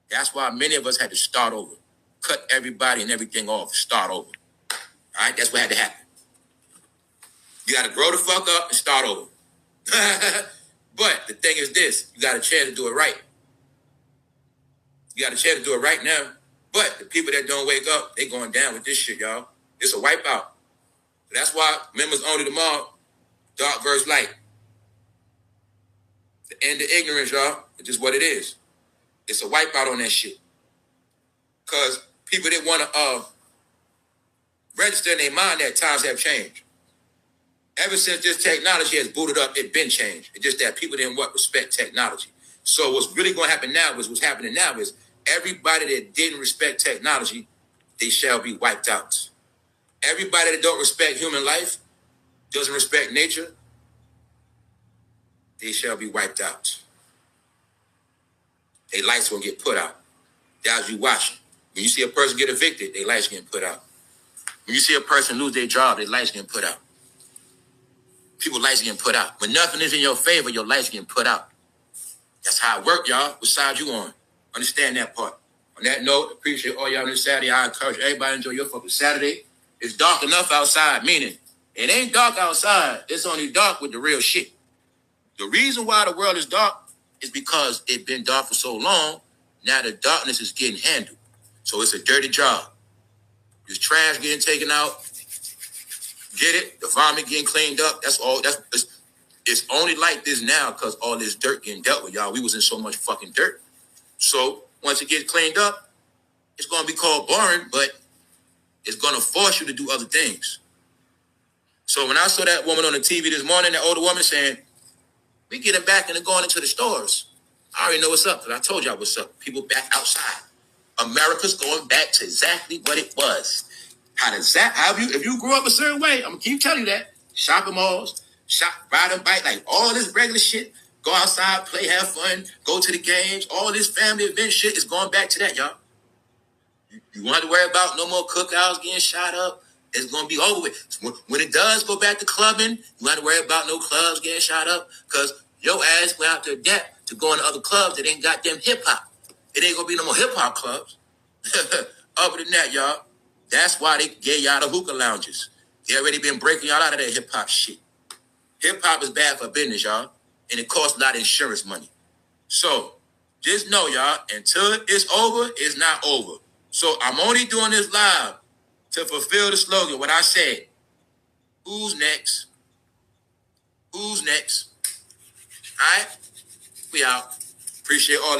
That's why many of us had to start over. Cut everybody and everything off, start over. All right, that's what had to happen. You got to grow the fuck up and start over. But the thing is this, you got a chance to do it right. You got a chance to do it right now. But the people that don't wake up, they going down with this shit, y'all. It's a wipeout. That's why members only tomorrow, dark versus light. The end of ignorance, y'all. It's just what it is. It's a wipeout on that shit. Because people didn't want to register in their mind that times have changed. Ever since this technology has booted up, it's been changed. It's just that people didn't respect technology. So what's really going to happen now is, what's happening now is, everybody that didn't respect technology, they shall be wiped out. Everybody that don't respect human life, doesn't respect nature, they shall be wiped out. Their lights will get put out. That's you watching. When you see a person get evicted, their lights getting put out. When you see a person lose their job, their lights getting put out. People's lights getting put out. When nothing is in your favor, your lights getting put out. That's how it works, y'all. What side you on? Understand that part. On that note, appreciate all y'all on this Saturday. I encourage everybody to enjoy your fucking Saturday. It's dark enough outside, meaning it ain't dark outside. It's only dark with the real shit. The reason why the world is dark is because it's been dark for so long. Now the darkness is getting handled. So it's a dirty job. There's trash getting taken out. Get it? The vomit getting cleaned up. That's all. It's only like this now because all this dirt getting dealt with, y'all. We was in so much fucking dirt. So once it gets cleaned up, it's going to be called boring, but it's going to force you to do other things. So when I saw that woman on the TV this morning, that older woman saying, we getting back and going into the stores. I already know what's up, because I told y'all what's up. People back outside. America's going back to exactly what it was. If you grew up a certain way, I'm going to keep telling you that. Shopping malls, ride a bike, like all this regular shit. Go outside, play, have fun, go to the games. All this family event shit is going back to that, y'all. You want to worry about no more cookouts getting shot up. It's going to be over with. When it does go back to clubbing, you want to worry about no clubs getting shot up, because your ass went out to adapt to going to other clubs that ain't goddamn hip-hop. It ain't going to be no more hip-hop clubs. Other than that, y'all, that's why they gave y'all the hookah lounges. They already been breaking y'all out of that hip-hop shit. Hip-hop is bad for business, y'all, and it costs a lot of insurance money. So just know, y'all, until it's over, it's not over. So I'm only doing this live to fulfill the slogan, what I said. Who's next? Who's next? All right? We out. Appreciate all